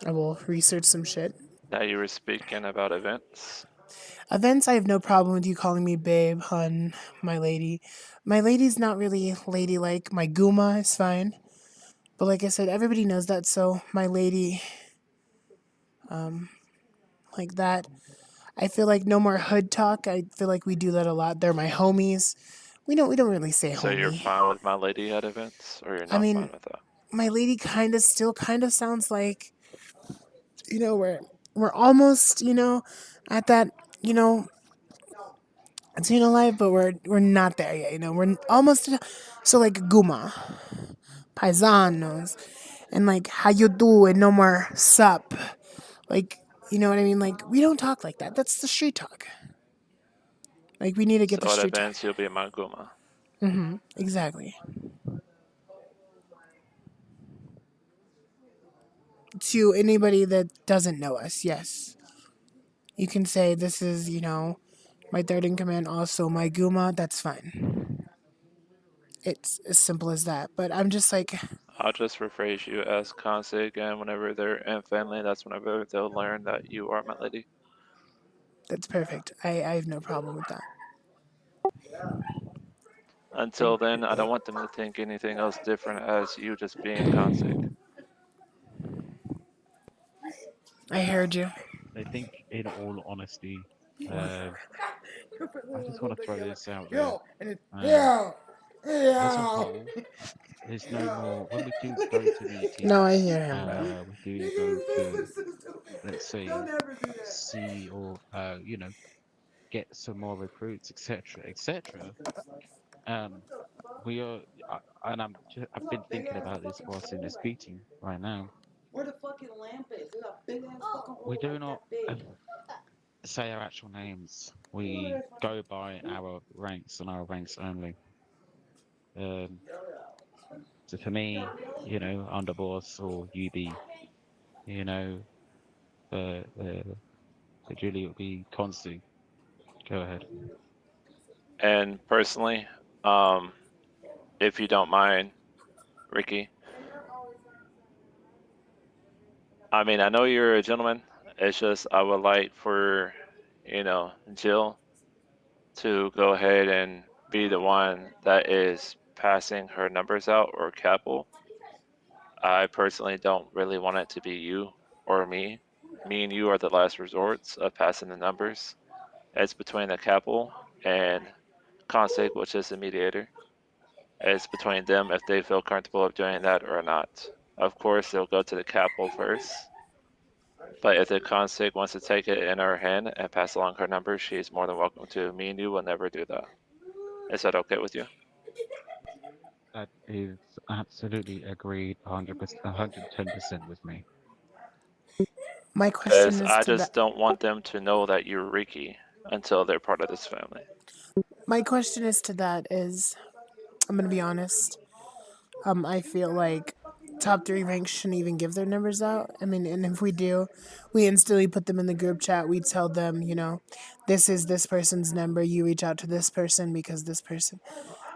B: I will research some shit.
E: Now you were speaking about events.
B: Events, I have no problem with you calling me babe, hun, my lady. My lady's not really ladylike. My Guma is fine. But like I said, everybody knows that, so my lady, like that. I feel like no more hood talk. I feel like we do that a lot. They're my homies. We don't really say
E: So you're
B: homie.
E: fine with my lady at events, or you're
B: I
E: not
B: mean,
E: fine with that?
B: my lady still kind of sounds like, we're almost, at that, you know, Latino life, but we're not there yet, We're almost so like Guma, paisanos, and like how you do and no more sup. Like, you know what I mean? Like we don't talk like that. That's the street talk. Like we need to get the
E: So at
B: street talk.
E: events, you'll be my Guma.
B: Exactly. To anybody that doesn't know us, yes. You can say this is, my third in command, also my Guma, that's fine. It's as simple as that. But I'm just like,
E: I'll just rephrase you as Consig, and whenever they're in family, that's whenever they'll learn that you are my lady.
B: That's perfect. I have no problem with that.
E: Until then, I don't want them to think anything else different as you just being Consig.
B: I heard you.
F: I think, in all honesty, uh, I just want to throw this out there. As a whole, there's no more. When we do go to
B: No, I
F: meetings,
B: hear him, bro.
F: we do go to, let's say, see or get some more recruits, etc., etc. Um, we are, and I've been thinking about this whilst in this meeting right now. We do not say our actual names. We go by our ranks and our ranks only. Um, so for me, underboss or UB, you know, for Julie it would be Consti. Go ahead.
E: And personally, if you don't mind, Ricky, I mean, I know you're a gentleman. It's just I would like for, Jill to go ahead and be the one that is passing her numbers out or Capel. I personally don't really want it to be you or me. Me and you are the last resorts of passing the numbers. It's between the Capel and Consig, which is the mediator. It's between them if they feel comfortable of doing that or not. Of course, they'll go to the Capel first. But if the Consig wants to take it in her hand and pass along her number, she's more than welcome to. Me and you will never do that. Is that okay with you?
F: That is absolutely agreed, 100%, 110% with me.
B: My question
E: Because
B: is
E: I
B: to that.
E: just don't want them to know that you're Ricky until they're part of this family.
B: My question is to that is, I'm gonna be honest. I feel like top three ranks shouldn't even give their numbers out. I mean, and if we do, we instantly put them in the group chat. We tell them, this is this person's number. You reach out to this person because this person.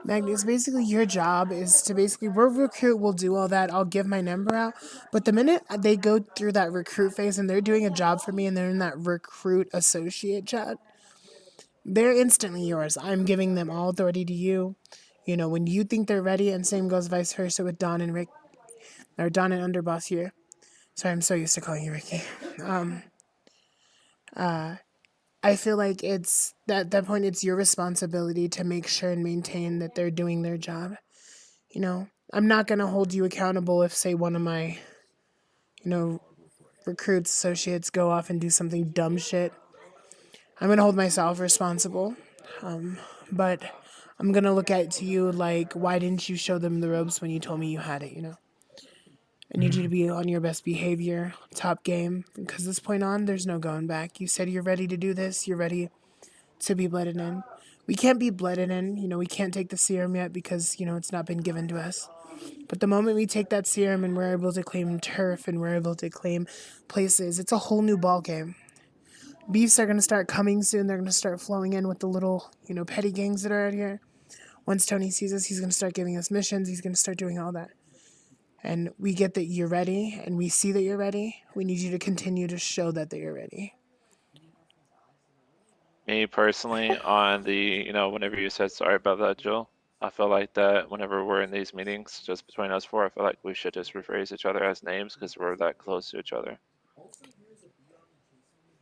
B: Magnus, basically your job is to basically we'll recruit, we'll do all that. I'll give my number out. But the minute they go through that recruit phase and they're doing a job for me and they're in that recruit associate chat, they're instantly yours. I'm giving them all authority to you. When you think they're ready, and same goes vice versa with Don and Rick, or Don and Underboss here. Sorry, I'm so used to calling you Ricky. I feel like it's at that point it's your responsibility to make sure and maintain that they're doing their job. I'm not gonna hold you accountable if say one of my, recruits, associates go off and do something dumb shit. I'm gonna hold myself responsible. But I'm gonna look at to you like, why didn't you show them the ropes when you told me you had it? I need you to be on your best behavior, top game, because this point on, there's no going back. You said you're ready to do this. You're ready to be blooded in. We can't be blooded in. We can't take the serum yet because it's not been given to us. But the moment we take that serum and we're able to claim turf and we're able to claim places, it's a whole new ball game. Beefs are going to start coming soon. They're going to start flowing in with the little, petty gangs that are out here. Once Tony sees us, he's going to start giving us missions. He's going to start doing all that. And we get that you're ready and we see that you're ready. We need you to continue to show that you're ready.
E: Me personally, on the, whenever you said sorry about that, Jill, I feel like that whenever we're in these meetings, just between us four, I feel like we should just rephrase each other as names because we're that close to each other.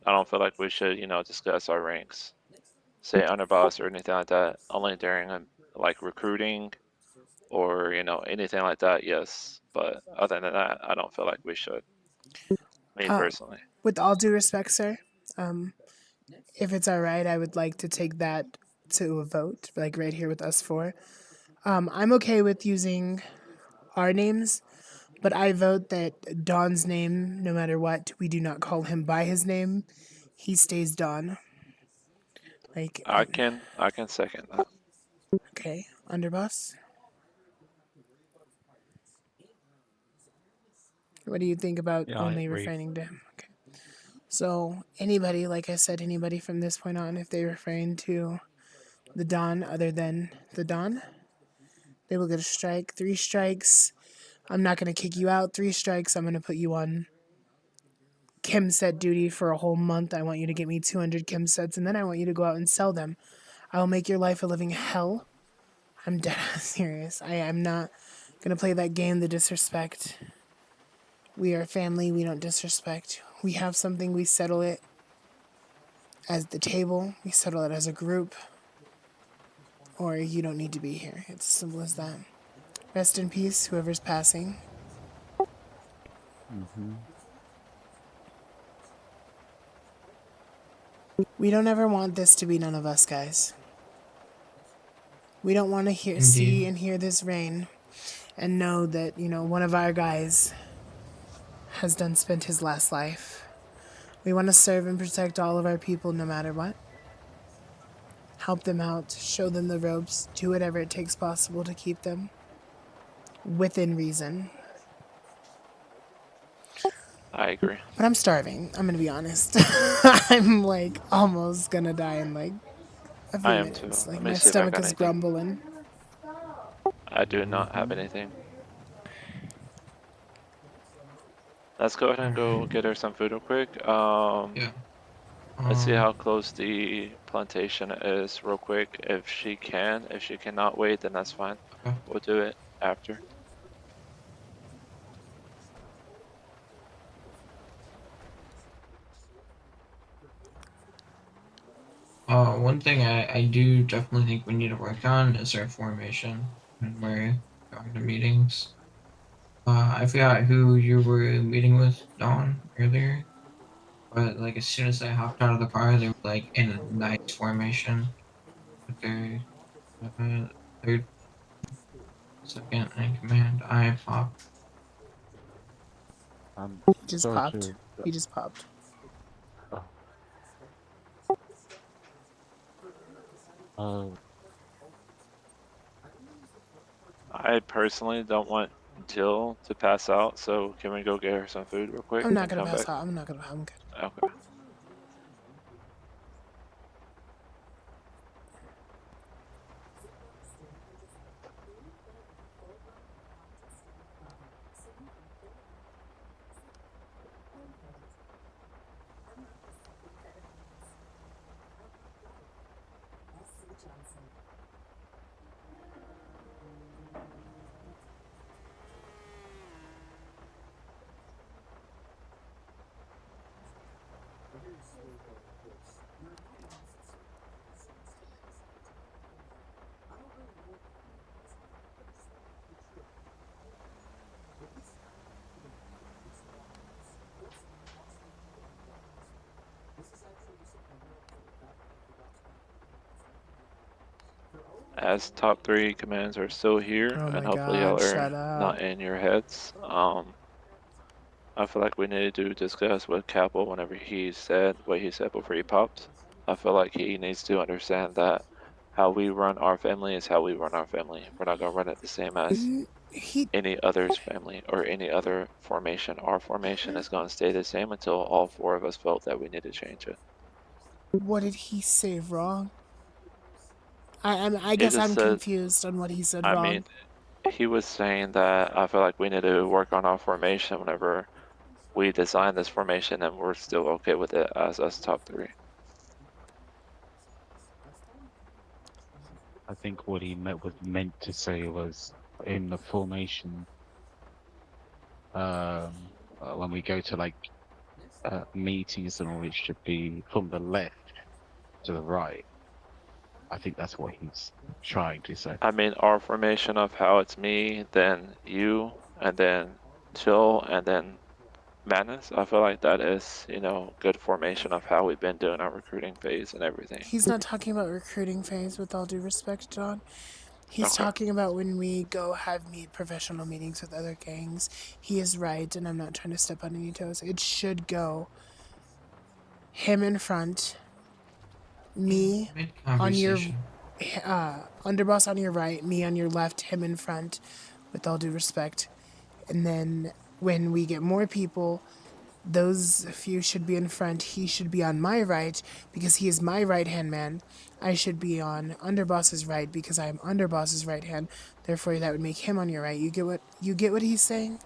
E: I don't feel like we should, discuss our ranks, say underboss or anything like that, only during like recruiting or, anything like that, yes. But other than that, I don't feel like we should. Me personally.
B: With all due respect, sir, if it's all right, I would like to take that to a vote, like right here with us four. I'm okay with using our names, but I vote that Don's name, no matter what, we do not call him by his name. He stays Don. Like,
E: I can second that.
B: okay, underboss. What do you think about
F: Yeah, I
B: only
F: agree.
B: refraining to him? Okay. So anybody, like I said, anybody from this point on, if they refrain to the Don other than the Don, they will get a strike. 3 strikes. I'm not going to kick you out. 3 strikes. I'm going to put you on chem set duty for a whole month. I want you to get me 200 chem sets, and then I want you to go out and sell them. I will make your life a living hell. I'm dead serious. I am not going to play that game, the disrespect. We are family. We don't disrespect. We have something. We settle it as the table. We settle it as a group. Or you don't need to be here. It's as simple as that. Rest in peace, whoever's passing.
F: Mm-hmm.
B: We don't ever want this to be none of us, guys. We don't want to see
A: Indeed.
B: and hear this rain and know that, one of our guys has done spent his last life. We want to serve and protect all of our people no matter what. Help them out, show them the ropes, do whatever it takes possible to keep them within reason.
E: I agree.
B: But I'm starving, I'm going to be honest. I'm like almost going to die in like a few
E: I am too.
B: minutes. Like
E: Let me
B: my
E: see if I
B: stomach
E: got
B: is
E: anything.
B: grumbling.
E: I do not have anything. Let's go ahead and go get her some food real quick.
A: Yeah.
E: Let's see how close the plantation is real quick. If she cannot wait, then that's fine.
A: Okay.
E: We'll do it after.
A: One thing I do definitely think we need to work on is our formation when we're going to meetings. I forgot who you were meeting with, Dawn, earlier. But like as soon as I hopped out of the car, they were like in a nice formation with their third, second in command. I popped.
B: He just
F: Sorry
B: popped.
F: to.
B: He just popped.
F: Uh, uh,
E: I personally don't want Jill to pass out, so can we go get her some food real quick
B: I'm not
E: and
B: going to
E: come
B: pass
E: back?
B: out. I'm good.
E: Okay. As top 3 commands are still here,
B: Oh
E: and
B: my
E: hopefully y'all
B: god,
E: are
B: shut up.
E: not in your heads. I feel like we need to discuss with Capel whenever he said what he said before he popped. I feel like he needs to understand that how we run our family is how we run our family. We're not gonna run it the same as
B: He,
E: any other's family or any other formation. Our formation is gonna stay the same until all 4 of us felt that we need to change it.
B: what did he say wrong? I
E: He
B: guess
E: just
B: I'm
E: said,
B: confused on what he said
E: I
B: wrong.
E: mean, he was saying that I feel like we need to work on our formation whenever we design this formation and we're still okay with it as us top 3.
F: I think what he was meant to say was in the formation. When we go to like meetings and all, it should be from the left to the right. I think that's what he's trying to say.
E: I mean, our formation of how it's me, then you, and then Chill, and then Madness. I feel like that is, good formation of how we've been doing our recruiting phase and everything.
B: He's not talking about recruiting phase, with all due respect, John. He's
E: Okay.
B: talking about when we go have professional meetings with other gangs. He is right, and I'm not trying to step on any toes. It should go him in front, me
A: Mid
B: on your
A: conversation.
B: underboss on your right, me on your left, him in front, with all due respect. And then when we get more people, those few should be in front. He should be on my right because he is my right hand man. I should be on Underboss's right because I am Underboss's right hand. Therefore, that would make hm on your right. You get what he's saying?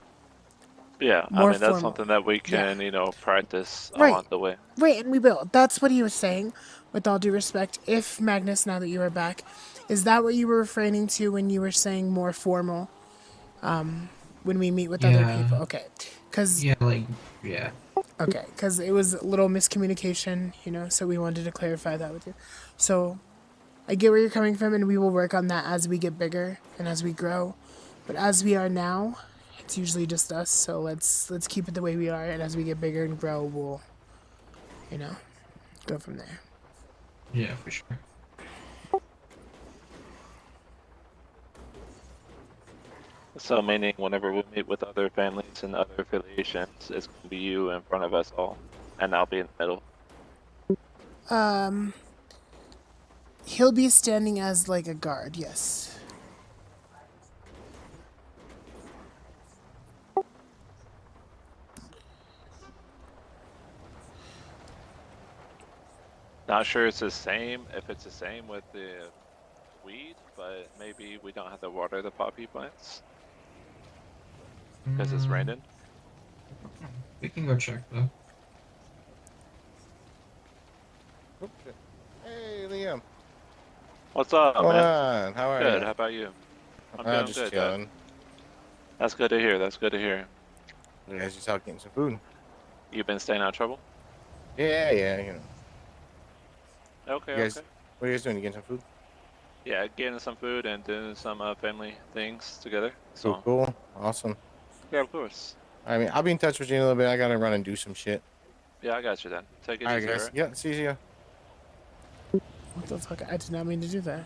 E: Yeah, I
B: More
E: mean that's
B: formal.
E: something that we
B: Yeah.
E: can, practice
B: Right.
E: along the way.
B: Right, and we will. That's what he was saying. With all due respect, if Magnus, now that you are back, is that what you were referring to when you were saying more formal? When we meet with other
A: Yeah,
B: people, okay, because
A: yeah, like yeah,
B: it was a little miscommunication, so we wanted to clarify that with you. So I get where you're coming from, and we will work on that as we get bigger and as we grow. But as we are now, it's usually just us. So let's keep it the way we are, and as we get bigger and grow, we'll you know go from there.
A: yeah, for sure.
E: So meaning whenever we meet with other families and other affiliations, it's gonna be you in front of us all, and I'll be in the middle.
B: He'll be standing as like a guard, yes.
E: Not sure it's the same, if it's the same with the weed, but maybe we don't have to water the poppy plants because it's
A: Mm,
E: raining.
A: we can go check though.
G: Oops, shit. Hey, Liam.
E: What's up,
G: What's going
E: man?
G: on? How are
E: Good.
G: you?
E: How about you? I'm
G: I'm
E: doing
G: just
E: good, Dad.
G: chilling.
E: That's good to hear. That's good to hear.
G: You guys just out getting some food?
E: You been staying out of trouble?
G: Yeah,
E: Okay,
G: You guys,
E: okay.
G: what are you guys doing? You getting some food?
E: Yeah, getting some food and doing some family things together.
G: Cool,
E: So
G: cool. Awesome.
E: yeah, of course.
G: I mean, I'll be in touch with you in a little bit. I gotta run and do some shit.
E: Yeah, I got you then. Take it
G: All right,
E: easy,
G: guys.
E: alright?
G: Yeah, see ya.
B: What the fuck? I did not mean to do that.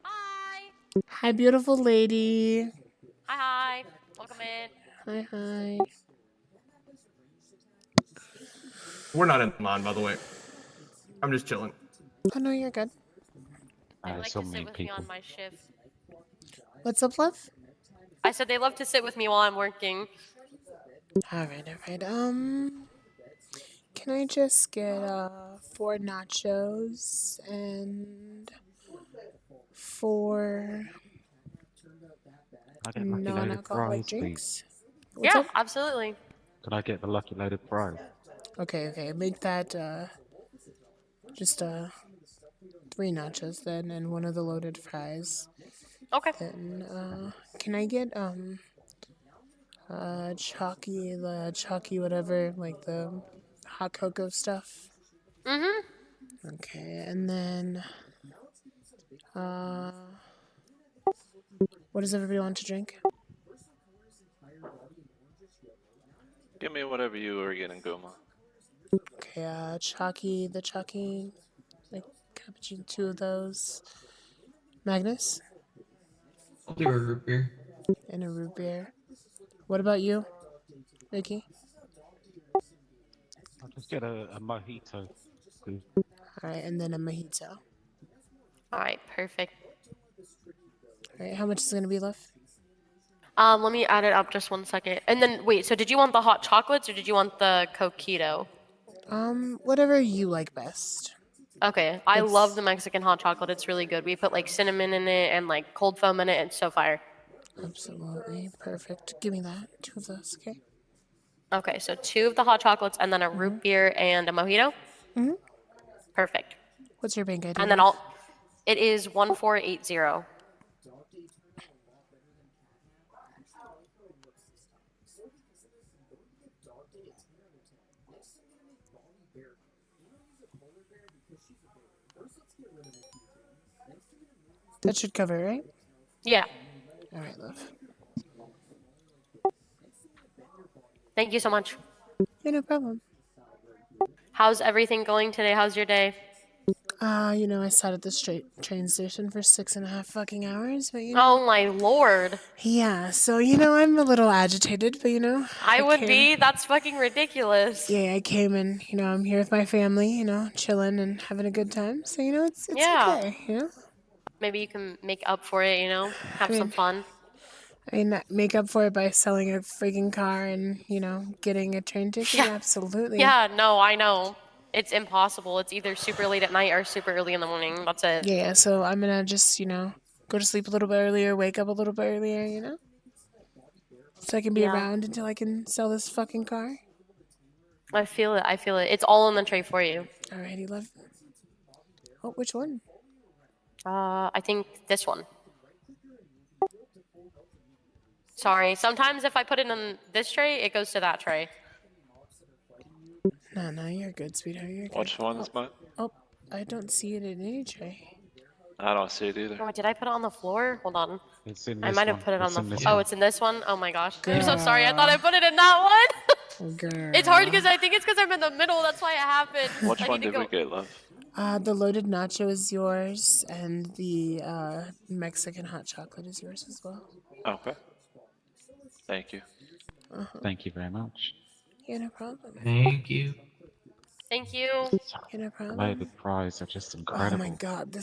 H: Hi.
B: Hi, beautiful lady.
H: Hi, hi. Welcome in.
B: Hi, hi.
I: We're not in line, by the way. I'm just chilling.
B: Oh no, you're good.
H: They like
F: So
H: to sit
F: many
H: with me on
F: people.
H: my shift.
B: What's up, love?
H: I said they love to sit with me while I'm working.
B: All right, all right. Can I just get 4 nachos and 4
F: Can I get lucky loaded
B: non-alcoholic
F: fries, please?
B: drinks? What's
H: Yeah,
B: up?
H: absolutely.
F: Could I get the lucky loaded fries?
B: Okay, okay. Make that just 3 nachos then, and one of the loaded fries.
H: Okay.
B: Then can I get the chalky whatever, like the hot cocoa stuff?
H: Mm-hmm.
B: Okay, and then uh what does everybody want to drink?
E: Give me whatever you are getting, Guma.
B: Okay, the chalky, like cappuccino, 2 of those. Magnus
A: I'll do a root beer.
B: and a root beer. What about you, Ricky?
F: I'll just get a mojito, please.
B: All right, and then a mojito.
H: All right, perfect.
B: All right, how much is gonna be left?
H: Let me add it up just 1 second. And then wait, so did you want the hot chocolates or did you want the coquito?
B: Whatever you like best.
H: Okay, I love
B: It's
H: the Mexican hot chocolate. It's really good. We put like cinnamon in it and like cold foam in it. It's so fire.
B: Absolutely. Perfect. Give me that. 2 of those, okay?
H: Okay, so 2 of the hot chocolates and then a root beer and a mojito.
B: Mhm.
H: Perfect.
B: What's your bank ID?
H: And then it is 1480.
B: That should cover it, right?
H: Yeah.
B: All right, love.
H: Thank you so much.
B: Yeah, no problem.
H: How's everything going today? How's your day?
B: I sat at the train station for 6.5 fucking hours, but
H: Oh my lord.
B: Yeah, so I'm a little agitated, but
H: I would
B: came,
H: be. That's fucking ridiculous.
B: Yeah, I came and I'm here with my family, chilling and having a good time. So it's
H: Yeah.
B: okay.
H: Maybe you can make up for it, have some fun.
B: Make up for it by selling a freaking car and getting a train ticket.
H: Yeah.
B: Yeah, absolutely.
H: Yeah, no, I know. It's impossible. It's either super late at night or super early in the morning. That's it.
B: Yeah, so I'm gonna just go to sleep a little bit earlier, wake up a little bit earlier, so I can be
H: Yeah.
B: around until I can sell this fucking car.
H: I feel it. It's all in the tray for you.
B: Alrighty, love. Oh, which one?
H: I think this one. Sorry. Sometimes if I put it in this tray, it goes to that tray.
B: No, you're good, sweetheart. You're good.
E: Which one is mine?
B: Oh, I don't see it in any tray.
E: I don't see it either.
H: Oh, did I put it on the floor? Hold on.
F: It's in
H: I
F: this
H: might
F: one.
H: have put it on
F: It's
H: the
F: in this
H: floor. Oh,
F: one.
H: it's in this one? Oh my gosh.
B: Girl.
H: I'm so sorry. I thought I put it in that one.
B: Girl.
H: It's hard because I think it's because I'm in the middle. That's why it happened.
E: Which
H: I
E: one
H: need to
E: did we
H: go.
E: get, love?
B: The loaded nacho is yours, and the Mexican hot chocolate is yours as well.
E: Okay. Thank you.
F: Thank you very much.
B: Yeah, no problem.
A: Thank you.
H: Thank you.
B: Yeah, no
F: The
B: problem.
F: loaded fries are just
B: Oh
F: incredible.
B: my god,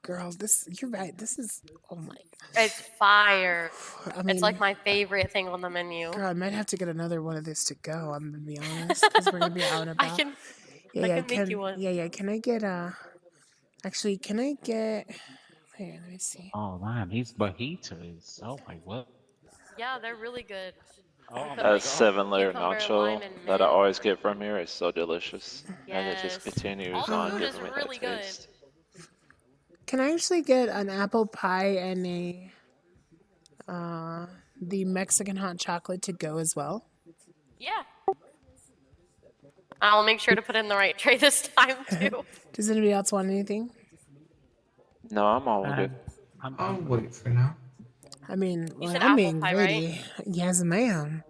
B: girl, you're right. This is, oh my.
H: It's fire.
B: I mean,
H: It's like my favorite thing on the menu.
B: girl, I might have to get another one of this to go. I'm gonna be honest, because we're gonna be out and
H: I
B: about.
H: can
B: Yeah,
H: make you one.
B: Yeah, can I get Actually, can I get? Here, let me see.
F: Oh man, these mojitos. Oh my word.
H: Yeah, they're really good.
F: Oh
H: With
F: my
H: the,
E: That
H: like,
E: 7-layer
H: cucumber,
E: nacho
H: lime, and
E: that I
H: mint.
E: always get from here is so delicious. And it just
H: Yes.
E: continues
H: All the
E: on
H: food is
E: giving me
H: really
E: that
H: good.
E: taste.
B: Can I actually get an apple pie and the Mexican hot chocolate to go as well?
H: Yeah. I'll make sure to put it in the right tray this time too.
B: Does anybody else want anything?
E: No, I'm all good.
A: I'll wait for now.
B: I mean,
H: You said apple pie,
B: greedy.
H: right?
B: Yes, ma'am.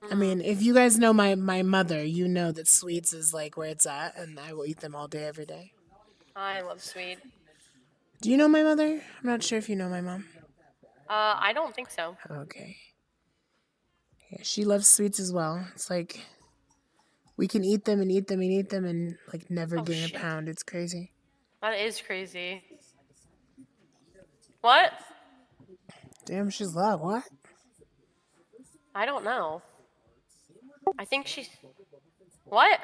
B: I mean, if you guys know my mother, you know that sweets is like where it's at, and I will eat them all day, every day.
H: I love sweet.
B: Do you know my mother? I'm not sure if you know my mom.
H: I don't think so.
B: Okay. Yeah, she loves sweets as well. It's like we can eat them and eat them and eat them and like never gain a pound. It's crazy.
H: That is crazy. What?
B: Damn, she's loud. What?
H: I don't know. I think she's. What?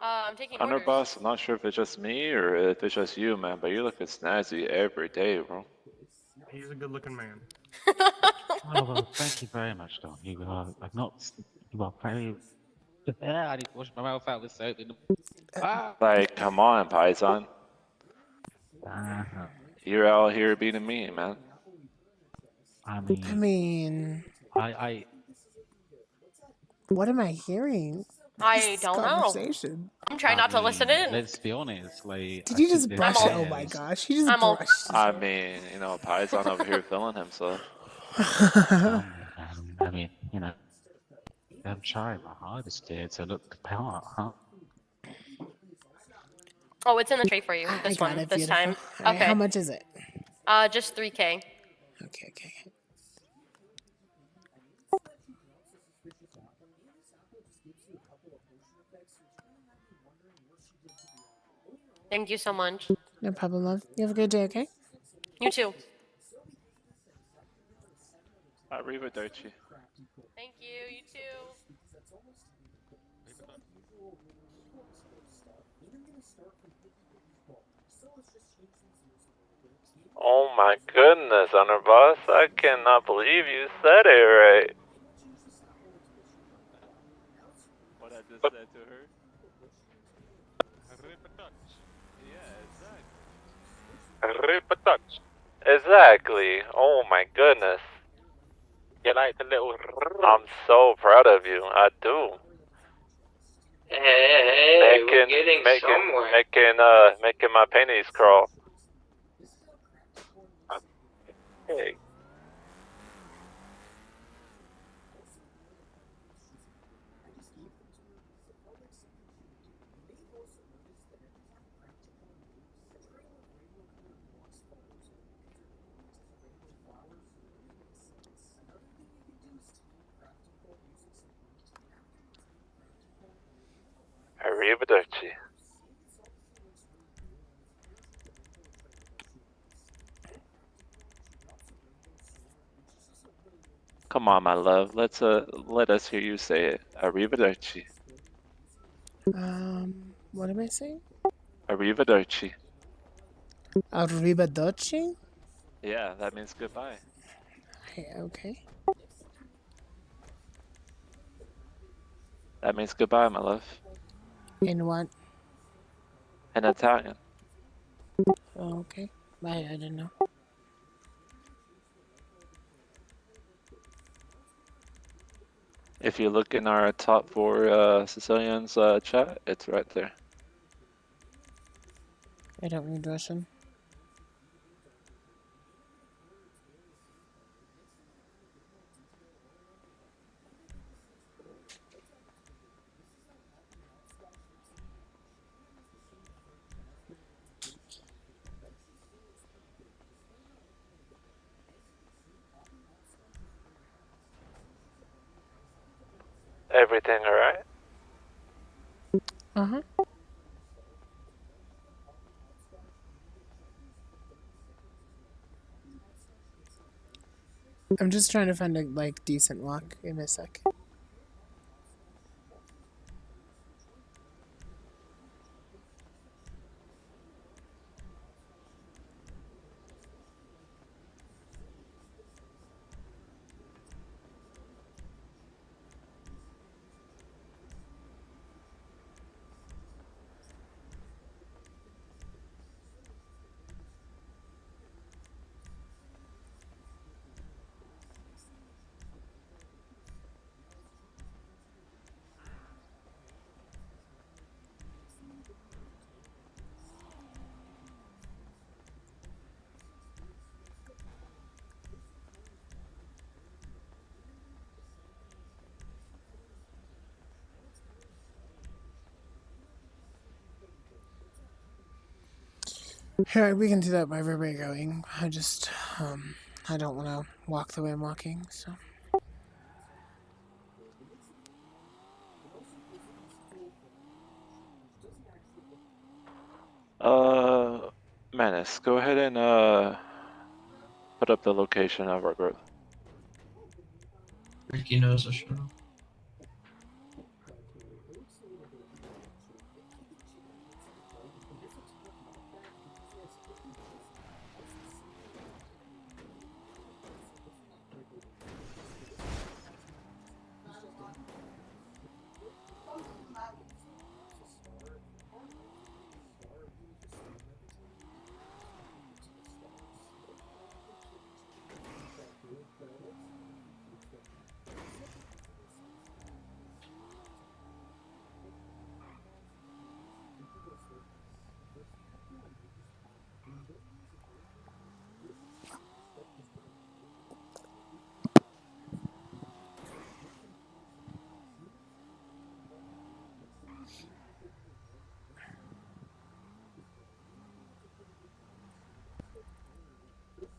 H: I'm taking orders.
E: Boss, I'm not sure if it's just me or if it's just you, man, but you're looking snazzy every day, bro.
I: He's a good-looking man.
F: Oh well, thank you very much, Don. You are not. You are very. I need to wash my mouth out with soap.
E: Like, come on, Paisan.
F: Uh,
E: You're out here beating me, man.
F: I mean, I
B: what am I hearing?
H: I don't know. I'm trying not to listen in.
F: Let's be honest. Like,
B: Did you just brush it? Oh my gosh, he just brushed.
E: I mean, Paisan over here feeling himself.
F: I mean, I'm trying my hardest here to look the part, huh?
H: Oh, it's in the tray for you.
B: I
H: This
B: got
H: one,
B: it,
H: this time.
B: beautiful. All right,
H: Okay.
B: how much is it?
H: Just 3K.
B: Okay.
H: Thank you so much.
B: No problem, love. You have a good day, okay?
H: You too.
E: Arrivederci.
H: Thank you. You too.
E: Oh my goodness, Underboss. I cannot believe you said it right. What I just said to her? Rip a touch. Yeah, exactly. Rip a touch. Exactly. Oh my goodness. You like the little. I'm so proud of you. I do.
A: Hey, we're getting somewhere.
E: Making my pennies crawl. Hey. Arrivederci. Come on, my love. Let us hear you say it. Arrivederci.
B: What am I saying?
E: Arrivederci.
B: Arrivederci?
E: Yeah, that means goodbye.
B: Okay.
E: That means goodbye, my love.
B: In what?
E: In Italian.
B: Oh, okay. I didn't know.
E: If you look in our top 4 Sicilians chat, it's right there.
B: I don't read Russian.
E: Everything alright?
B: Uh-huh. I'm just trying to find a decent walk. Give me a sec. Here, we can do that by where we're going. I don't want to walk the way I'm walking, so.
E: Menace, go ahead and put up the location of our group.
A: Ricky knows a show.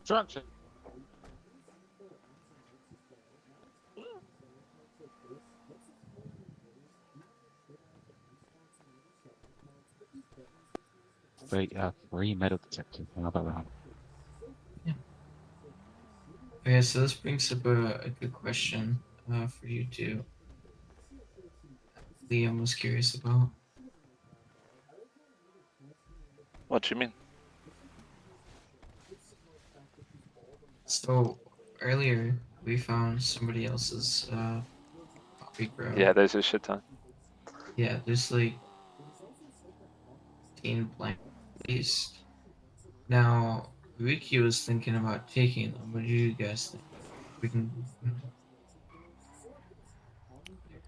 F: Structure. Wait, free metal detector. How about that?
A: Yeah. Okay, so this brings up a good question for you too. Liam was curious about.
E: What you mean?
A: So earlier we found somebody else's poppy grow.
E: Yeah, there's a shit ton.
A: Yeah, there's like 15 plants at least. Now Ricky was thinking about taking them. What do you guys think? We can.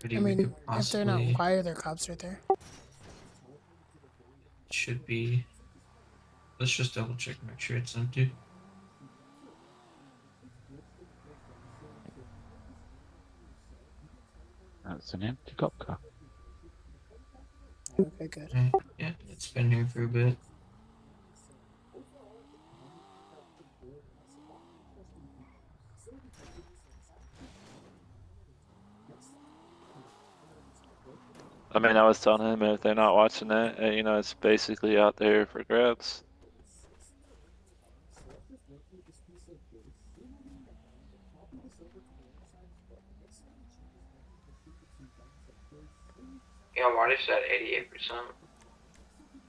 B: I
A: We
B: mean,
A: could
B: if they're not,
A: possibly
B: why are there cops right there?
A: should be. Let's just double check, make sure it's empty.
F: That's an empty cop car.
B: Okay, good.
A: Yeah, it's been here for a bit.
E: I mean, I was telling him if they're not watching it, you know, it's basically out there for grabs.
A: Yeah, water at 88%.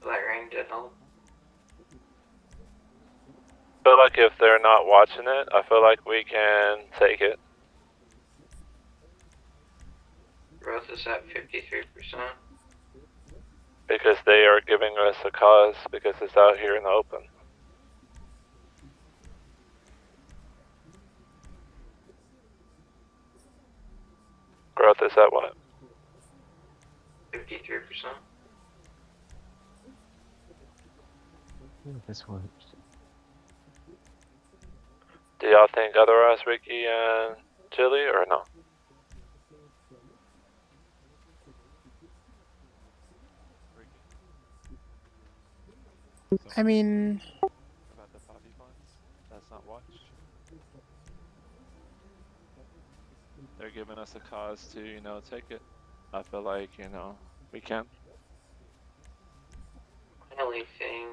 A: That rain did help.
E: I feel like if they're not watching it, I feel like we can take it.
A: Growth is at 53%.
E: Because they are giving us a cause because it's out here in the open. Growth is at what?
A: 53%.
F: This works.
E: Do y'all think otherwise, Ricky and Chili, or no?
B: I mean,
E: About the poppy plants? That's not watched. They're giving us a cause to, you know, take it. I feel like, you know, we can.
A: The only thing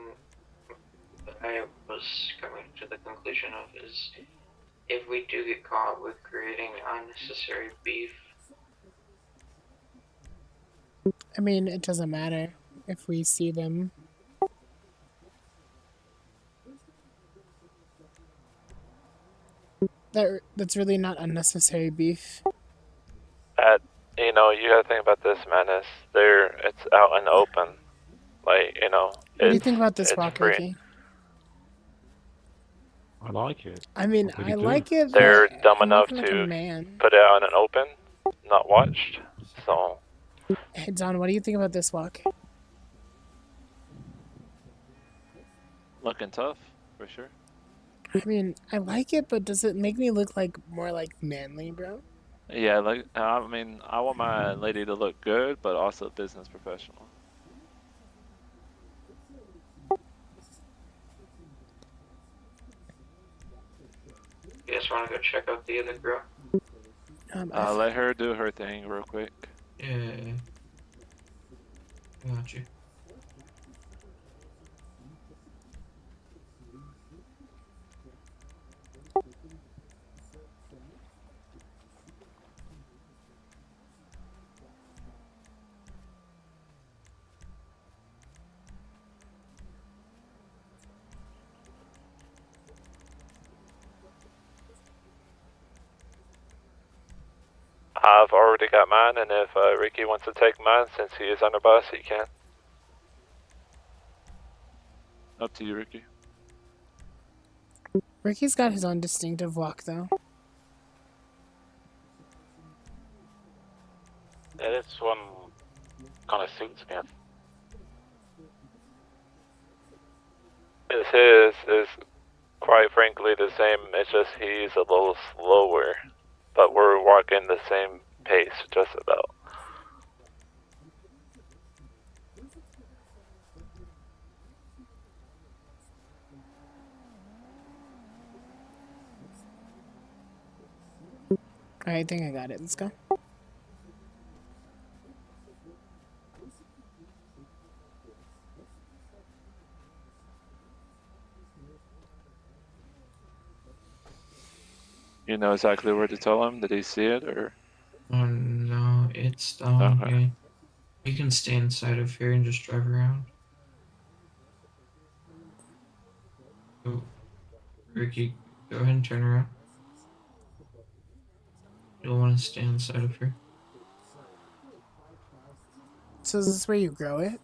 A: that I was coming to the conclusion of is if we do get caught with creating unnecessary beef.
B: I mean, it doesn't matter if we see them. That's really not unnecessary beef.
E: You know, you gotta think about this, man. It's out in the open. Like, you know,
B: What do you think about this walk,
E: free.
B: Ricky?
F: I like it.
B: I mean,
F: I really
B: I
F: do.
B: like it,
E: They're
B: but
E: dumb
B: I'm
E: enough
B: looking like a
E: to
B: man.
E: put it out in an open, not watched. So,
B: Hey, Don, what do you think about this walk?
E: looking tough, for sure.
B: I mean, I like it, but does it make me look like more like manly, bro?
E: Yeah, like, I mean, I want my lady to look good, but also business professional.
A: You guys want to go check out the other girl?
E: Let her do her thing real quick.
A: Yeah. Got you.
E: I've already got mine, and if Ricky wants to take mine since he is on the bus, he can. Up to you, Ricky.
B: Ricky's got his own distinctive walk, though.
C: Yeah, this one kind of suits me.
E: His is quite frankly the same, it's just he's a little slower. But we're walking the same pace, just about.
B: I think I got it. Let's go.
E: You know exactly where to tell him? Did he see it, or?
A: Oh no, it's down
E: Okay.
A: here. You can stay inside of here and just drive around. Oh, Ricky, Go ahead and turn around. You'll want to stay inside of her.
B: So is this where you grow it?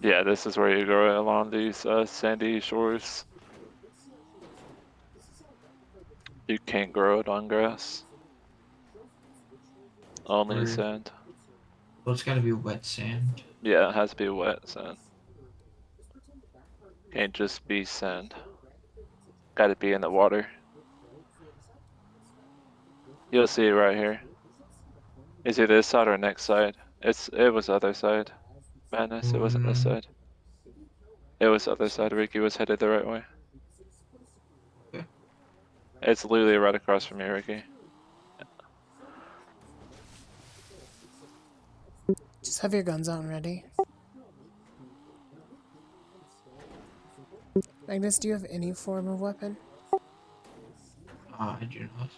E: Yeah, this is where you grow it along these sandy shores. You can't grow it on grass. Only
A: Or,
E: sand.
A: well, it's got to be wet sand.
E: Yeah, it has to be wet sand. Can't just be sand. Got to be in the water. You'll see it right here. Is it this side or next side? It was other side. Madness, it wasn't this side. It was other side. Ricky was headed the right way.
A: Okay.
E: It's literally right across from you, Ricky.
B: Just have your guns out and ready. Magnus, do you have any form of weapon?
A: I do not.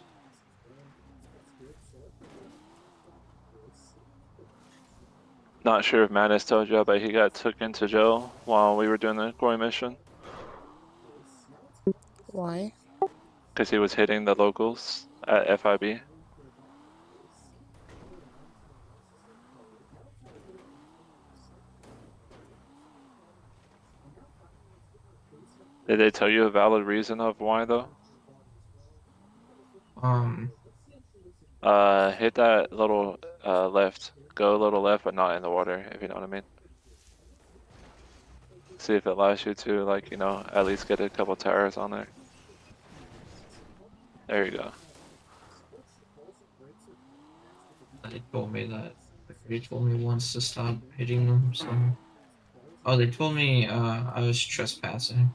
E: Not sure if Madness told you, but he got took into jail while we were doing the Koi mission.
B: Why?
E: Because he was hitting the locals at FIB. Did they tell you a valid reason of why though? Hit that little left. Go a little left, but not in the water, if you know what I mean. See if it allows you to, like, you know, at least get a couple tires on there. There you go.
A: They told me that. They told me once to stop hitting them. So, oh, they told me I was trespassing.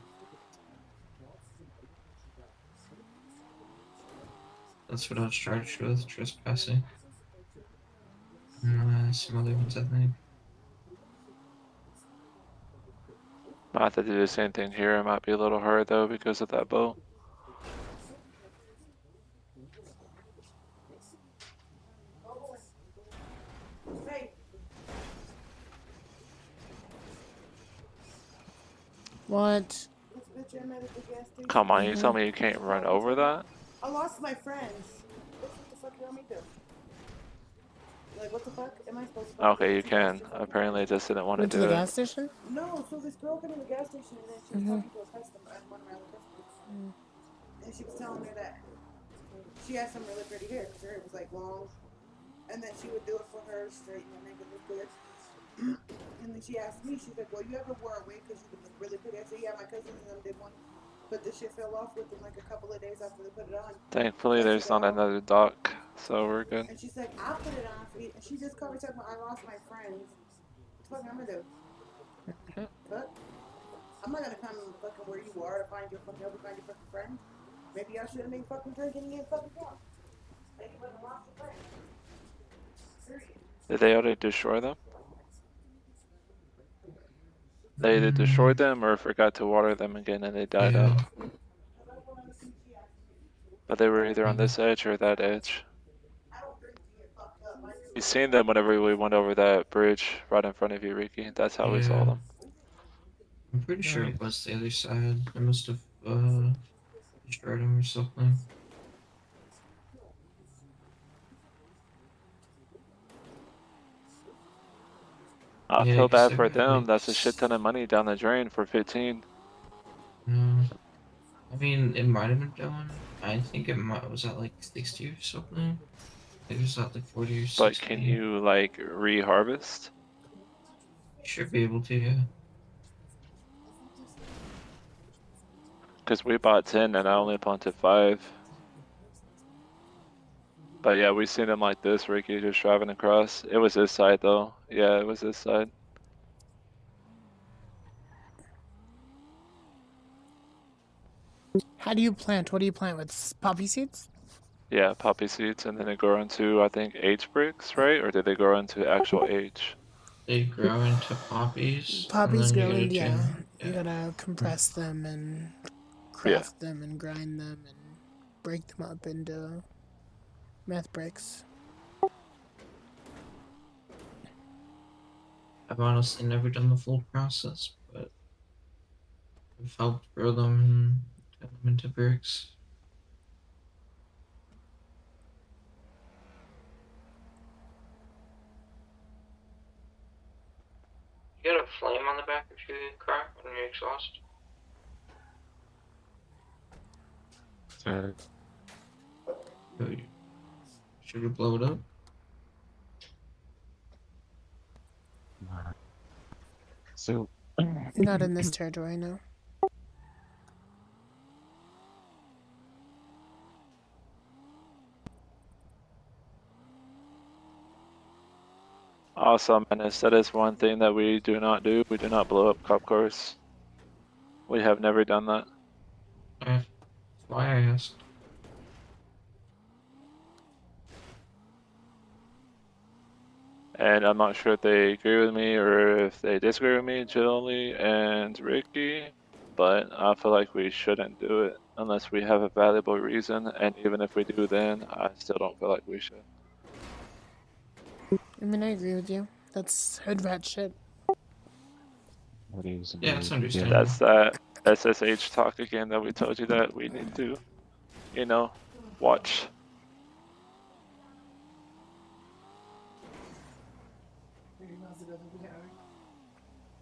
A: That's what I was charged with, trespassing. And some other ones, I think.
E: Might have to do the same thing here. It might be a little hard though because of that boat.
B: What?
E: Come on, you tell me you can't run over that?
J: I lost my friends. What the fuck you want me to do? Like, what the fuck am I supposed to do?
E: Okay, you can. Apparently, just didn't want to
B: Went to
E: do
B: the
E: it.
B: gas station?
J: No, so this girl came to the gas station and then she was talking to a customer, one of my other customers. And she was telling her that she had some really pretty hair because her hair was like long. And then she would do it for her, straighten and make it look good. And then she asked me, she's like, well, you ever wore a wig because you would look really pretty? I said, yeah, my cousin and them did one. But the shit fell off within like a couple of days after they put it on.
E: Thankfully, there's not another dock, so we're good.
J: And she's like, I'll put it on for you. And she just called me talking about I lost my friends. What the fuck I'm gonna do? Fuck. I'm not gonna come fucking where you are to find your fucking help find your fucking friend. Maybe I should have been fucking drinking and getting fucking drunk. Maybe you would have lost your friend. Serious.
E: Did they already destroy them? They either destroyed them or forgot to water them again and they died out. But they were either on this edge or that edge. You seen them whenever we went over that bridge right in front of you, Ricky. That's how we saw them.
A: I'm pretty sure it was the other side. I must have destroyed him or something.
E: I
A: Yeah,
E: feel
A: 'cause
E: bad for
A: they've got,
E: them.
A: like,
E: That's a shit ton of money down the drain for 15.
A: I mean, it might have been down. I think it was at like 60 or something. It was at like 40 or 60.
E: But can you like re-harvest?
A: Should be able to, yeah.
E: Because we bought 10 and I only planted 5. But yeah, we seen them like this, Ricky, just driving across. It was this side though. Yeah, it was this side.
B: How do you plant? What do you plant with? Poppy seeds?
E: Yeah, poppy seeds, and then they grow into, I think, H bricks, right? Or did they grow into actual H?
A: They grow into poppies.
B: Poppies
A: and then
B: grow
A: you
B: in,
A: gotta
B: yeah.
A: turn,
B: You gotta compress them and
E: Yeah.
B: craft them and grind them and break them up into meth bricks.
A: I've honestly never done the full process, but I've helped grow them Turn them into bricks. You got a flame on the back of your car on your exhaust?
F: So,
A: Should we blow it up?
F: so
B: Not in this territory, no.
E: Also, Menace, that is one thing that we do not do. We do not blow up cop cars. We have never done that.
A: That's why I asked.
E: And I'm not sure if they agree with me or if they disagree with me, Julie and Ricky, but I feel like we shouldn't do it unless we have a valuable reason. And even if we do, then I still don't feel like we should.
B: I mean, I agree with you. That's hood rat shit.
F: what is
A: Yeah, it's
F: indeed, yeah.
A: understandable.
E: That's that SSH talk again that we told you that we need to, watch.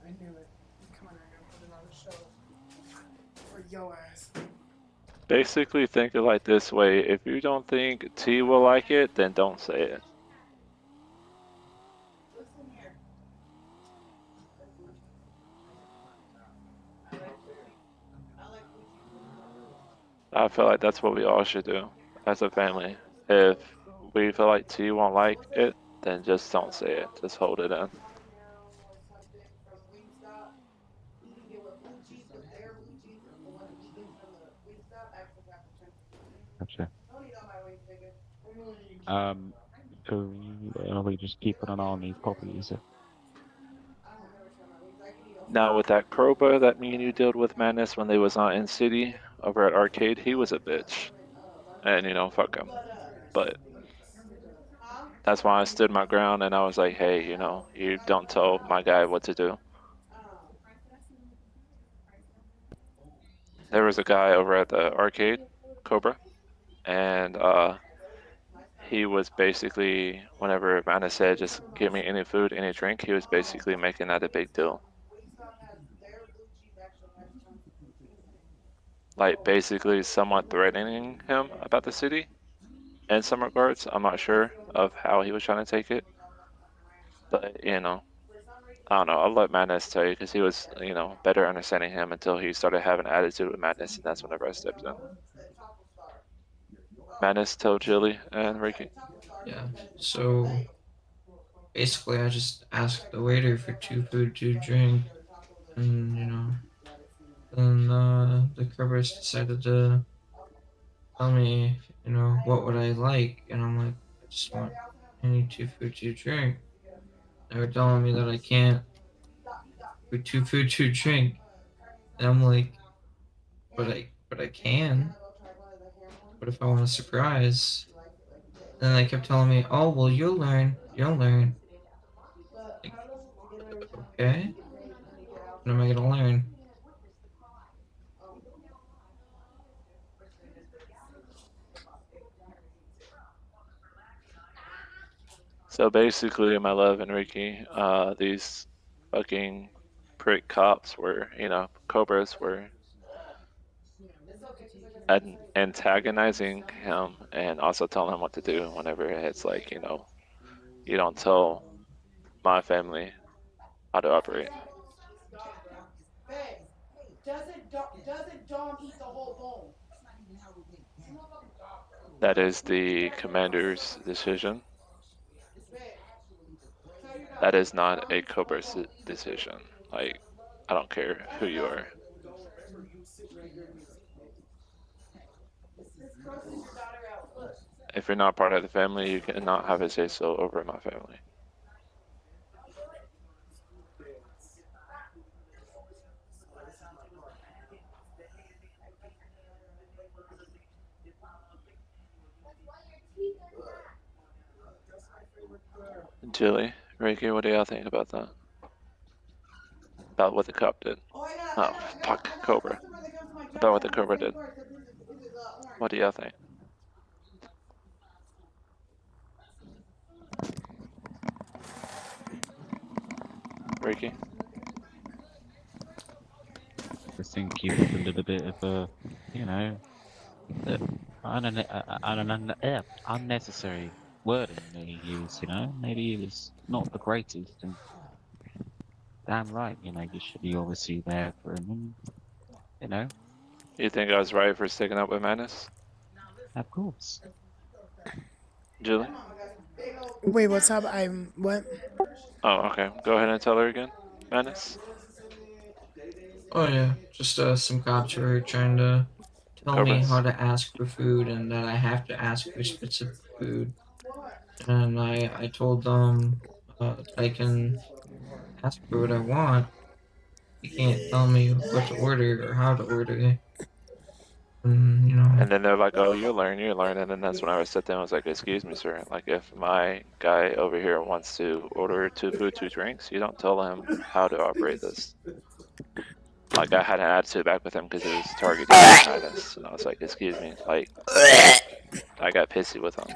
B: I knew it. Come on, I'm gonna put it on the show for your ass.
E: Basically, think it like this way: if you don't think T will like it, then don't say it.
J: Listen here. I like Gucci.
E: I feel like that's what we all should do as a family. If we feel like T won't like it, then just don't say it. Just hold it in.
J: You can get what blue cheese, but their blue cheese, the one that he gets from the Wingstop, actually got the chunky.
F: Gotcha.
J: Don't eat all my wings, nigga.
F: So are we just keeping an eye on these puppies?
J: I don't never share my wings. I can eat a
E: Now
J: whole
E: with that Kroba that me and you dealt with, Madness, when they was not in city over at Arcade, he was a bitch. And fuck him. But that's why I stood my ground and I was like, hey, you don't tell my guy what to do. There was a guy over at the arcade, Cobra, and he was basically, whenever Madness said, just give me any food, any drink, he was basically making that a big deal. Like basically somewhat threatening him about the city in some regards. I'm not sure of how he was trying to take it, but I don't know. I'll let Madness tell you because he was, better understanding him until he started having an attitude with Madness, and that's whenever I stepped in. Madness told Jilly and Ricky.
A: Yeah. So basically, I just asked the waiter for 2 food, 2 drink, and then the Cribbers decided to tell me, what would I like, and I'm like, I just want any 2 food, 2 drink. They were telling me that I can't for 2 food, 2 drink, and I'm like, but I can. What if I want a surprise? And they kept telling me, oh well, you'll learn, you'll learn. Like, okay, when am I gonna learn?
E: So basically, my love and Ricky, these fucking prick cops were, Cobras were antagonizing him and also telling him what to do whenever it's like, you don't tell my family how to operate.
J: Doesn't Dom eat the whole bowl?
E: That is the commander's decision. That is not a Cobra's decision. Like, I don't care who you are. If you're not part of the family, you cannot have a say so over my family. Jilly, Ricky, what do y'all think about that? About what the cop did? Oh, fuck, Cobra. about what the Cobra did. What do y'all think? Ricky?
F: I think he was a little bit of a, you know, unnecessary wording that he used. You know, maybe he was not the greatest, and damn right, you know, you should be obviously there for him. And, you know,
E: You think I was right for sticking up with Madness?
F: of course.
E: Julie?
B: Wait, what's up? I'm what?
E: Oh, okay. Go ahead and tell her again. Madness?
A: Oh yeah, just some cops who are trying to tell me how
E: Cobras?
A: to ask for food and that I have to ask for specific food. And I told them I can ask for what I want. You can't tell me what to order or how to order. And you know,
E: And then they're like, oh, you learn. And then that's when I was sat down and was like, excuse me, sir. Like, if my guy over here wants to order 2 food, 2 drinks, you don't tell him how to operate this. Like, I had an attitude back with him because it was targeting Madness. And I was like, excuse me. Like, I got pissy with him.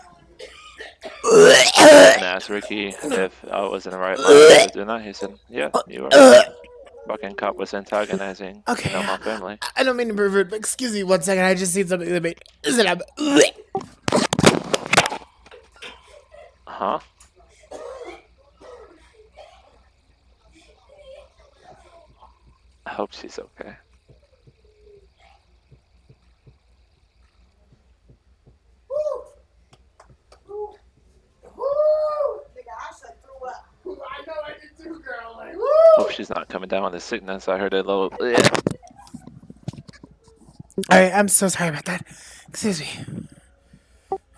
E: And I asked Ricky if I was in the right line for doing that. He said, yeah, you are. Fucking cop was antagonizing,
B: Okay,
E: my family.
B: I don't mean to be rude, but excuse me 1 second. I just need something that made.
E: Huh? I hope she's okay. Hope she's not coming down with a sickness. I heard a little.
B: Alright, I'm so sorry about that. Excuse me.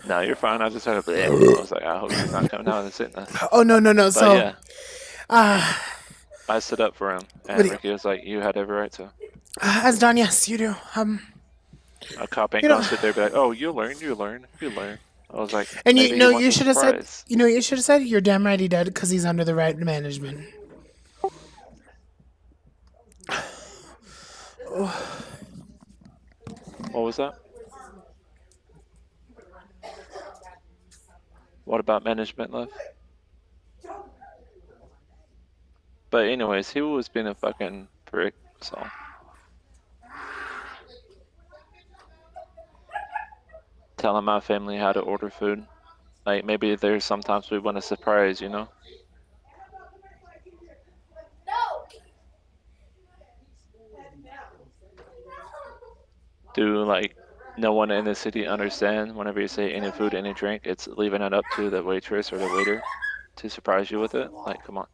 E: No, you're fine. I just heard a. I was like, I hope she's not coming down with a sickness.
B: Oh no.
E: But
B: So,
E: yeah, I stood up for him, and Ricky was like, "You had every right to."
B: as Don, yes, you do.
E: A cop ain't
B: You know-
E: gonna sit there and be like, "Oh, you learn." I was like,
B: And
E: maybe
B: you know,
E: he wants
B: you
E: a
B: should have said.
E: surprise.
B: You know, what you should have said. You're damn right he did, because he's under the right management.
E: What was that? What about management, love? But anyways, he was being a fucking prick, so. Telling my family how to order food. Like, maybe there's sometimes we want a surprise, you know? Do, like, no one in the city understand whenever you say any food, any drink, it's leaving it up to the waitress or the waiter to surprise you with it? Like, come on.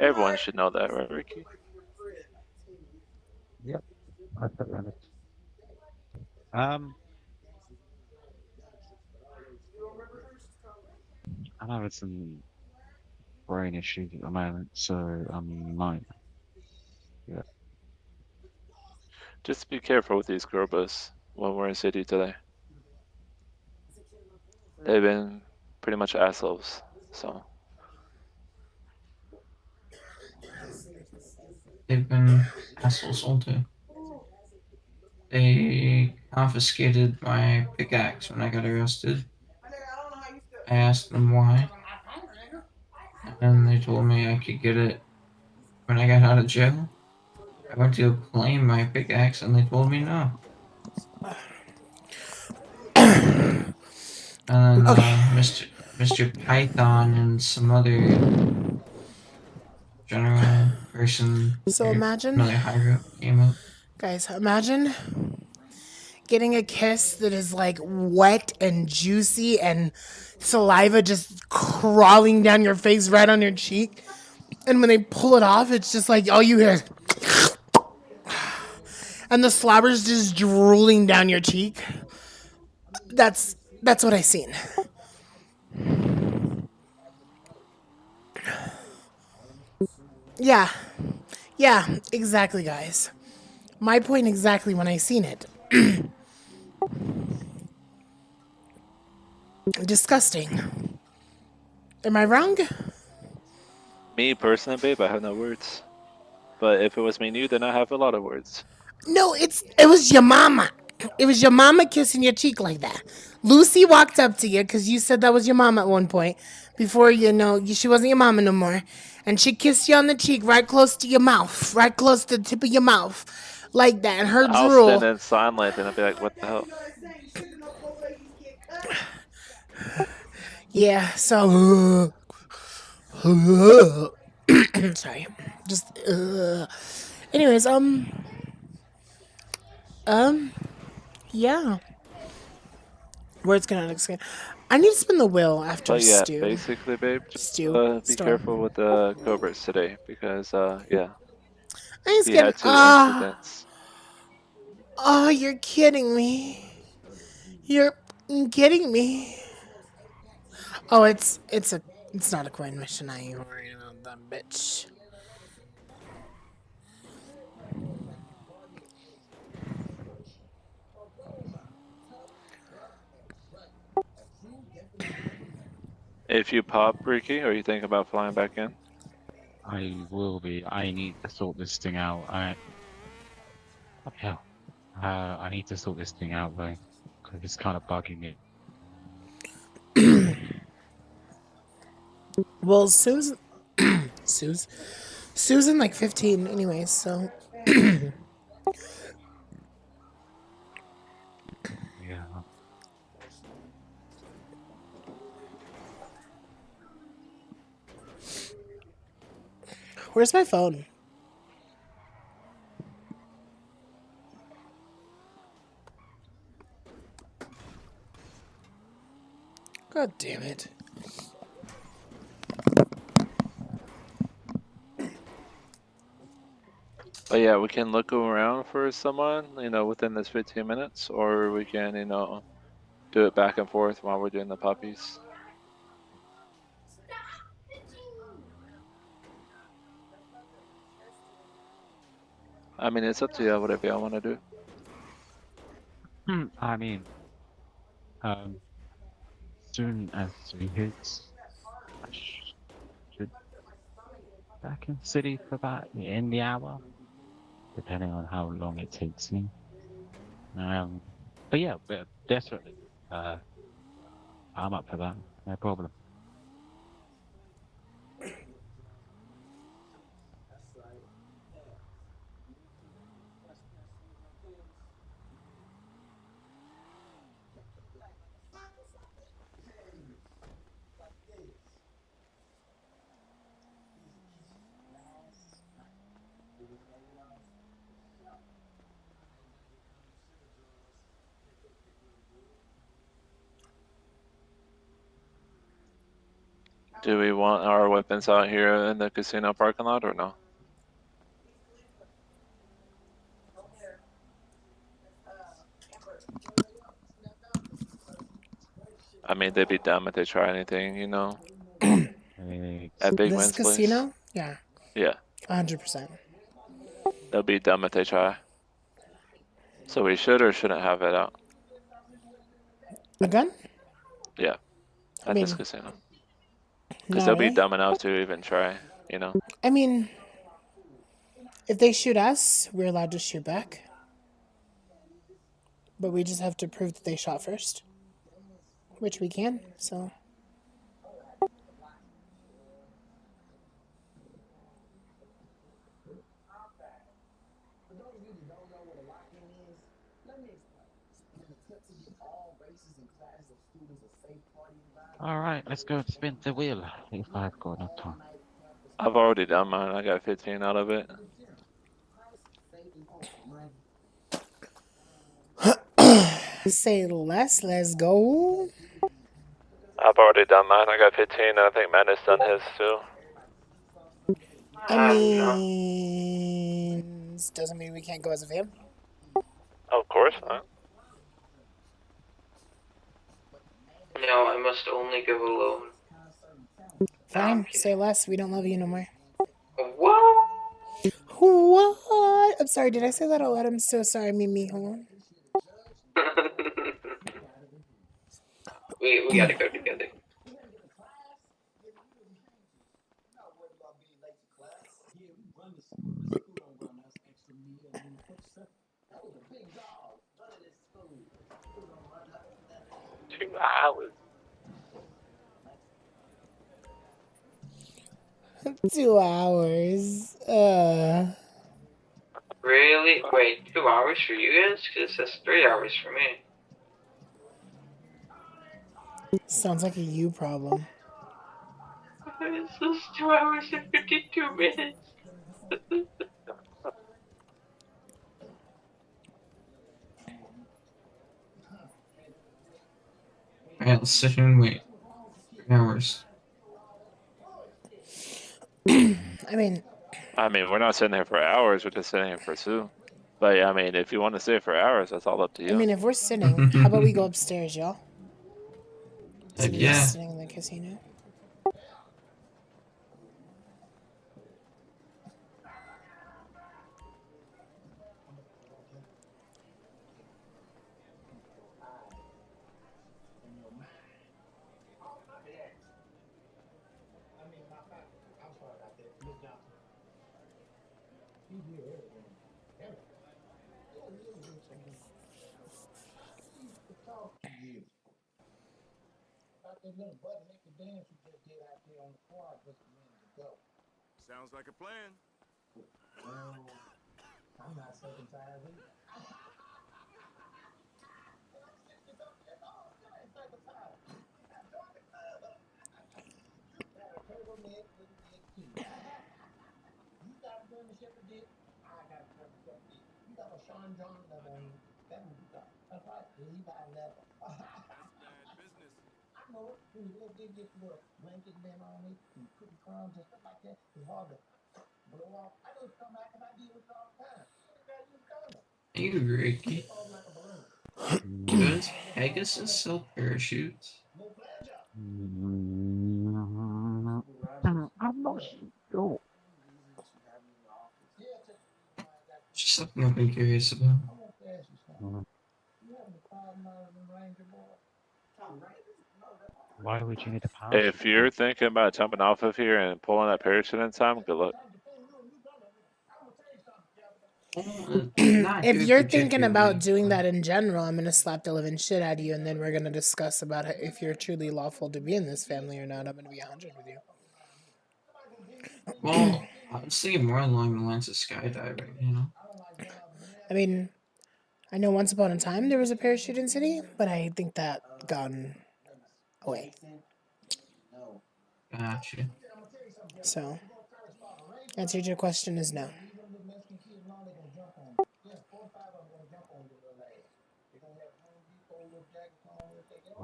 E: Everyone should know that, right, Ricky?
F: Yep. I totally understand. I'm having some brain issues at the moment, so might. Yeah.
E: Just be careful with these girl bus when we're in city today. They've been pretty much assholes, so.
A: they've been assholes all day. They confiscated my pickaxe when I got arrested. I asked them why, and they told me I could get it when I got out of jail. I went to claim my pickaxe, and they told me no. And Mr. Python and some other general person,
B: So
A: or
B: imagine,
A: another higher up, came up.
B: guys, imagine getting a kiss that is like wet and juicy and saliva just crawling down your face right on your cheek. And when they pull it off, it's just like all you hear is and the slobber's just drooling down your cheek. That's what I seen. Yeah. Yeah, exactly, guys. My point exactly when I seen it. Disgusting. Am I wrong?
E: Me personally, babe, I have no words. But if it was me and you, then I have a lot of words.
B: No, it was your mama. It was your mama kissing your cheek like that. Lucy walked up to you because you said that was your mom at one point. Before she wasn't your mama no more, and she kissed you on the cheek, right close to your mouth, right close to the tip of your mouth, like that. And her
E: I'll stand
B: drool.
E: in silent and I'll be like, what the
J: Hey,
E: hell?
J: you know that saying, sugar no go where you get cut?
B: Yeah. So, sorry. Just. Anyways, yeah. Words cannot explain. I need to spin the wheel after
E: But yeah,
B: stew.
E: basically, babe, just
B: Stew.
E: be
B: Storm.
E: careful with the Cobras today because, yeah,
B: I ain't
E: he
B: scared.
E: had 2 incidents.
B: Oh, you're kidding me. You're kidding me. Oh, it's not a coin mission. I ain't worried about that bitch.
E: If you pop, Ricky, are you thinking about flying back in?
F: I will be. I need to sort this thing out. What the hell? I need to sort this thing out though, because it's kind of bugging me.
B: Well, Susan like 15 anyways, so
F: Yeah.
B: where's my phone? God damn it.
E: But yeah, we can look around for someone, within this 15 minutes, or we can, do it back and forth while we're doing the puppies. I mean, it's up to you, whatever y'all want to do.
F: I mean, soon as we hit, I should back in city for about in the hour, depending on how long it takes me. But yeah, definitely. I'm up for that. No problem.
E: Do we want our weapons out here in the casino parking lot or no? I mean, they'd be dumb if they try anything, at Big
B: This
E: Man's place.
B: casino? Yeah,
E: Yeah,
B: 100%.
E: they'll be dumb if they try. So we should or shouldn't have it out.
B: A gun?
E: Yeah,
B: I
E: at this
B: mean,
E: casino. Because
B: not
E: they'll be
B: really.
E: dumb enough to even try.
B: I mean, if they shoot us, we're allowed to shoot back. But we just have to prove that they shot first. Which we can, so.
F: All right, let's go spin the wheel if I've got enough time.
E: I've already done mine. I got 15 out of it.
B: Say less, let's go.
E: I've already done mine. I got 15, and I think Madness done his too.
B: I mean, doesn't mean we can't go as a family.
E: Of course not.
A: No, I must only go alone.
B: Fine, say less. We don't love you no more.
A: What?
B: What? I'm sorry, did I say that out loud? I'm so sorry, Mimi. Hold on.
A: We gotta go together.
C: hours.
B: 2 hours.
A: Really? Wait, 2 hours for you guys? Cause that's 3 hours for me.
B: Sounds like a you problem.
A: This is 2 hours and 52 minutes. Alright, let's sit here and wait. 3 hours.
B: I mean,
E: we're not sitting here for hours. We're just sitting here for 2. But I mean, if you want to sit for hours, that's all up to you.
B: if we're sitting, how about we go upstairs, y'all?
A: Heck
B: Instead of
A: yeah.
B: just sitting in the casino.
K: Sounds like a plan.
A: Hey, Ricky. Does Pegasus sell parachutes?
F: I'm not sure.
A: Just something I've been curious about.
F: Why would you need a parachute?
E: If you're thinking about jumping off of here and pulling that parachute in time, good luck.
B: If you're thinking about doing that in general, I'm gonna slap the living shit out of you, and then we're gonna discuss about if you're truly lawful to be in this family or not. I'm gonna be 100 with you.
A: Well, I was thinking more along the lines of skydiving, you know?
B: I know once upon a time there was a parachute in City, but I think that gone away.
A: Gotcha.
B: So, answer to your question is no.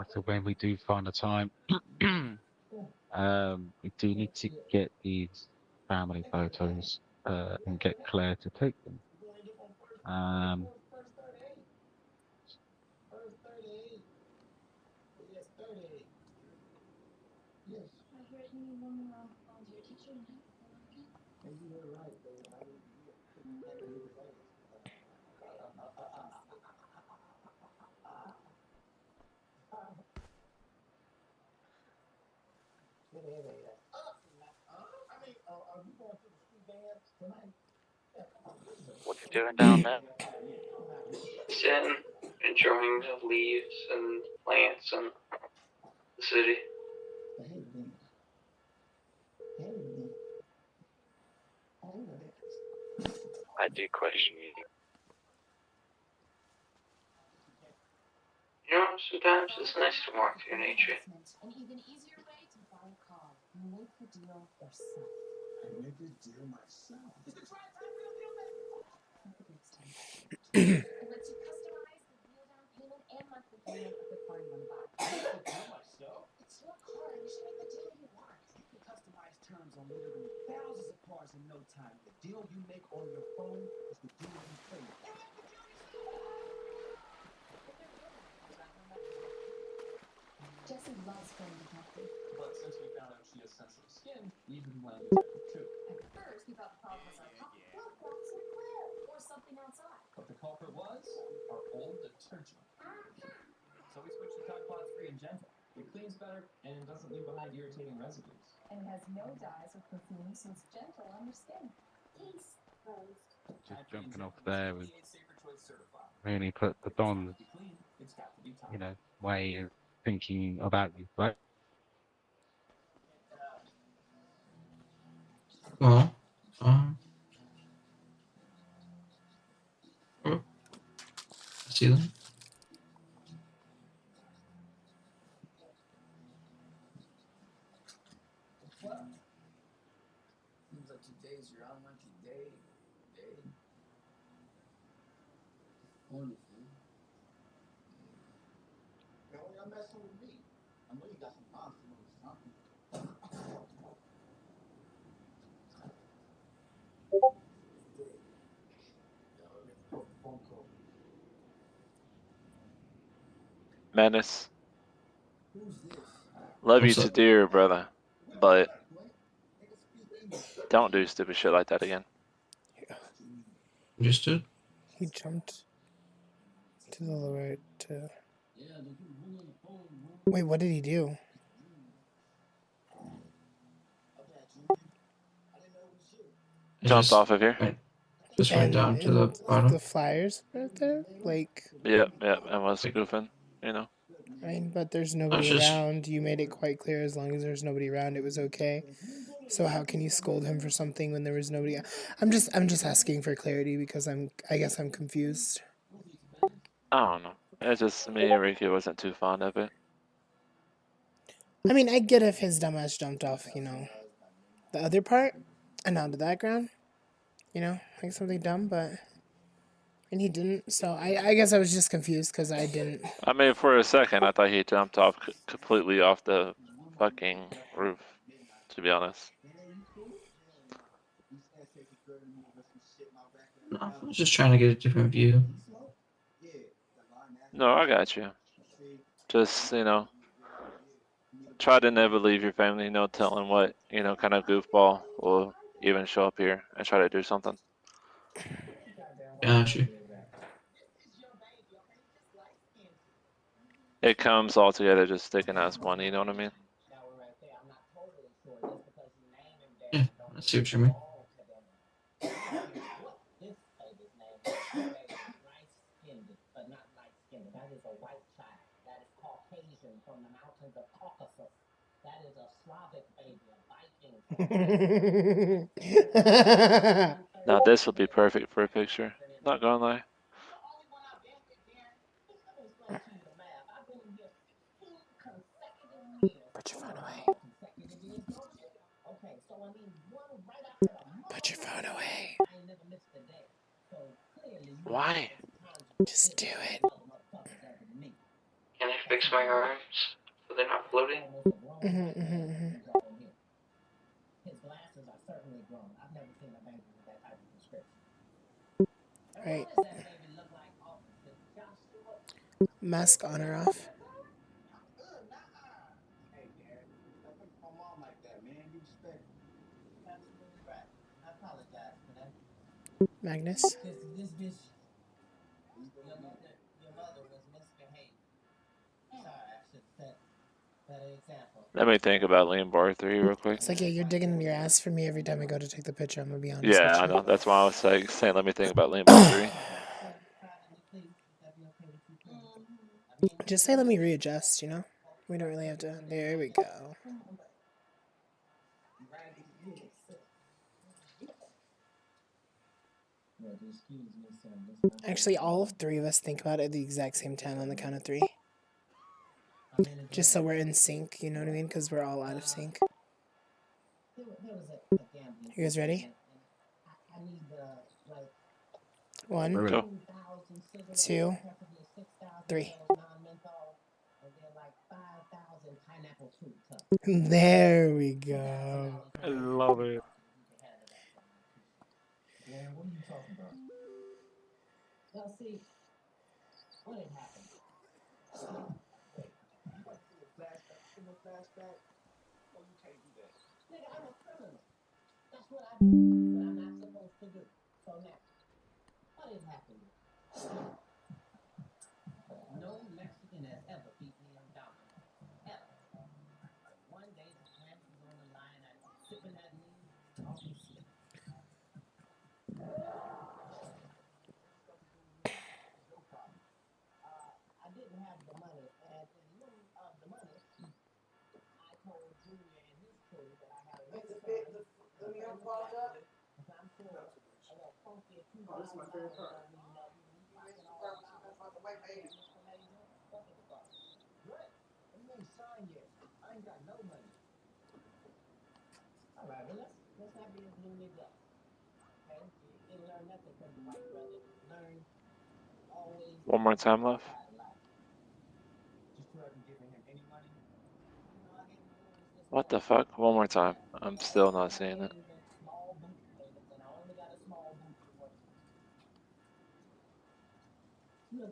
F: So when we do find a time, we do need to get these family photos and get Claire to take them.
C: What you doing down there?
A: Sitting, enjoying the leaves and plants and the city.
C: I do question you.
A: You know, sometimes it's nice to walk through nature.
L: Jessie loves playing detective. But since we found out she has sensitive skin, we've been playing detective too. At first, we thought the problem was our cup. Look, Officer Claire! Or something outside. But the culprit was our old detergent. So we switched to Tide Pod 3 and Gentle. It cleans better and it doesn't leave behind irritating residues. And it has no dyes or perfume, so it's gentle on your skin. Case closed.
F: Just jumping off there with really put the Don's, you know, way of thinking about you, right?
A: Well, oh, see them.
L: Seems like today's your unlucky day, eh? Wonderful. Now, why y'all messing with me? I know you got some monster or something.
E: Menace.
L: Who's this?
E: Love you
A: What's
E: to
A: up?
E: dear, brother. But don't do stupid shit like that again.
A: Understood.
B: He jumped to the lower to. Wait, what did he do?
E: Jumped off of here.
A: Just went down to the bottom.
B: The flyers right there, like.
E: Yep, I was goofing, you know.
B: I mean, but there's
A: I
B: nobody
A: was just
B: around. You made it quite clear as long as there's nobody around, it was okay. So how can you scold him for something when there was nobody? I'm just asking for clarity because I guess I'm confused.
E: I don't know. It's just me and Ricky wasn't too fond of it.
B: I mean, I get if his dumbass jumped off, you know, the other part and onto that ground, you know, like something dumb, but and he didn't. So I guess I was just confused because I didn't.
E: I mean, for a second, I thought he jumped off completely off the fucking roof, to be honest.
A: no, I was just trying to get a different view.
E: No, I got you. Just, you know, try to never leave your family, no telling what, you know, kind of goofball will even show up here and try to do something.
A: Gotcha.
E: It comes all together just sticking as one, you know what I mean?
A: Yeah, I see what you mean.
E: Now this would be perfect for a picture. Not gonna lie.
B: Put your phone away. Put your phone away.
E: Why?
B: Just do it.
A: Can I fix my arms so they're not floating?
B: Right. Mask on or off? Magnus?
E: Let me think about Lean Bar 3 real quick.
B: It's like, yeah, you're digging in your ass for me every time I go to take the picture. I'm gonna be honest
E: Yeah,
B: with
E: I
B: you.
E: know. That's why I was like saying let me think about Lean Bar 3.
B: Just say let me readjust, you know? We don't really have to. There we go. Actually, all three of us think about it at the exact same time on the count of three. Just so we're in sync, you know what I mean? Because we're all out of sync. You guys ready? 1,
E: Go.
B: 2, 3. There we go.
E: I love it.
L: What are you talking about? Well, see, what had happened? Wait, you want to see a flashback? See no flashback? No, you can't do that. Nigga, I'm a criminal. That's what I do. What I'm not supposed to do. So now, what had happened? No Mexican has ever beat me in dominoes. Ever.
J: Oh, this is my favorite part. About the white baby.
E: One more time left. What the fuck? One more time. I'm still not seeing it.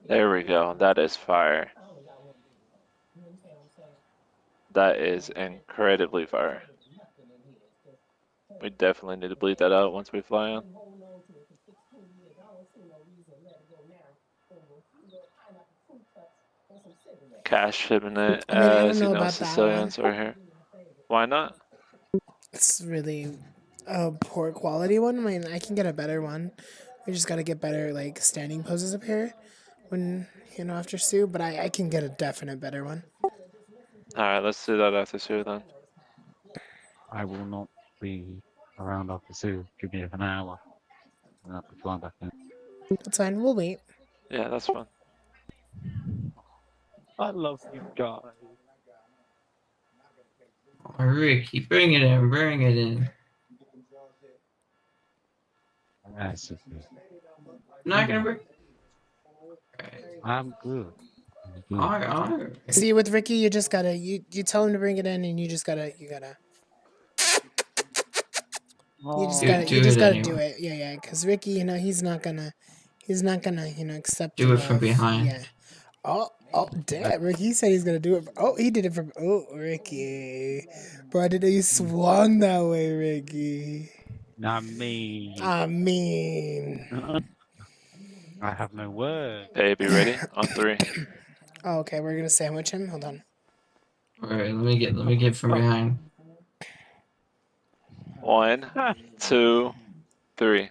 E: There we go. That is fire. That is incredibly fire. We definitely need to bleed that out once we fly in. Cash shipping it
B: I mean, I don't
E: as you
B: know
E: know,
B: about that one.
E: Sicilians are here. Why not?
B: It's really a poor quality one. I mean, I can get a better one. We just gotta get better like standing poses up here when after Sue. But I can get a definite better one.
E: Alright, let's do that after Sue then.
F: I will not be around after Sue. Give me an hour, and I'll be flying back in.
B: That's fine. We'll wait.
E: Yeah, that's fun.
F: I love you guys.
A: Oh, Ricky, bring it in, bring it in.
F: Yes, it's good.
A: Not gonna bring. Right.
F: I'm good. I'm good.
A: Alright.
B: See, with Ricky, you just gotta you tell him to bring it in, and you just gotta you just
A: Do,
B: gotta
A: do
B: you just
A: it
B: gotta do
A: anyway.
B: it. Yeah. Because Ricky, he's not gonna accept the
A: Do it from
B: love.
A: behind.
B: Yeah. Oh, damn! Ricky said he's gonna do it. Oh, he did it from. Oh, Ricky, bro, I didn't know you swung that way, Ricky.
F: Not me.
B: I mean,
F: I have no words.
E: Baby, ready? On three.
B: oh, okay, we're gonna sandwich him. Hold on.
A: Alright, let me get from behind.
E: 1, 2, 3.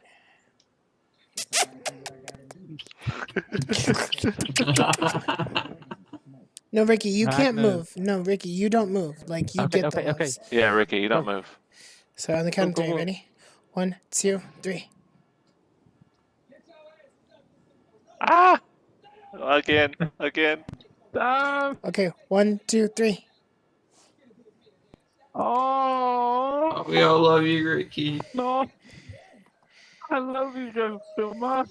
B: No, Ricky, you can't
F: Agnes.
B: move. No, Ricky, you don't move. Like you
F: Okay,
B: get the
F: okay, okay.
B: loves.
E: Yeah, Ricky, you don't
F: Go.
E: move.
B: So on the
F: Go,
B: count of
F: go,
B: three,
F: go.
B: ready? 1, 2, 3.
E: Ah! Again.
F: Damn.
B: Okay, 1, 2, 3.
F: Oh,
A: Oh, we all love you, Ricky.
F: no. I love you guys so much.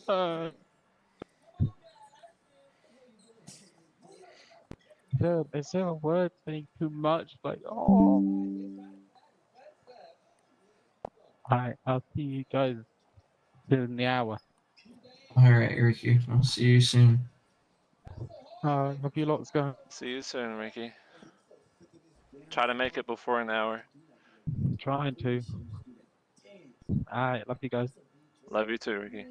F: Is there a word saying too much? Like, oh. Alright, I'll see you guys in the hour.
A: Alright, Ricky, I'll see you soon.
F: Hope you lots going.
E: See you soon, Ricky. Try to make it before an hour.
F: Trying to. Alright, love you guys.
E: Love you too, Ricky.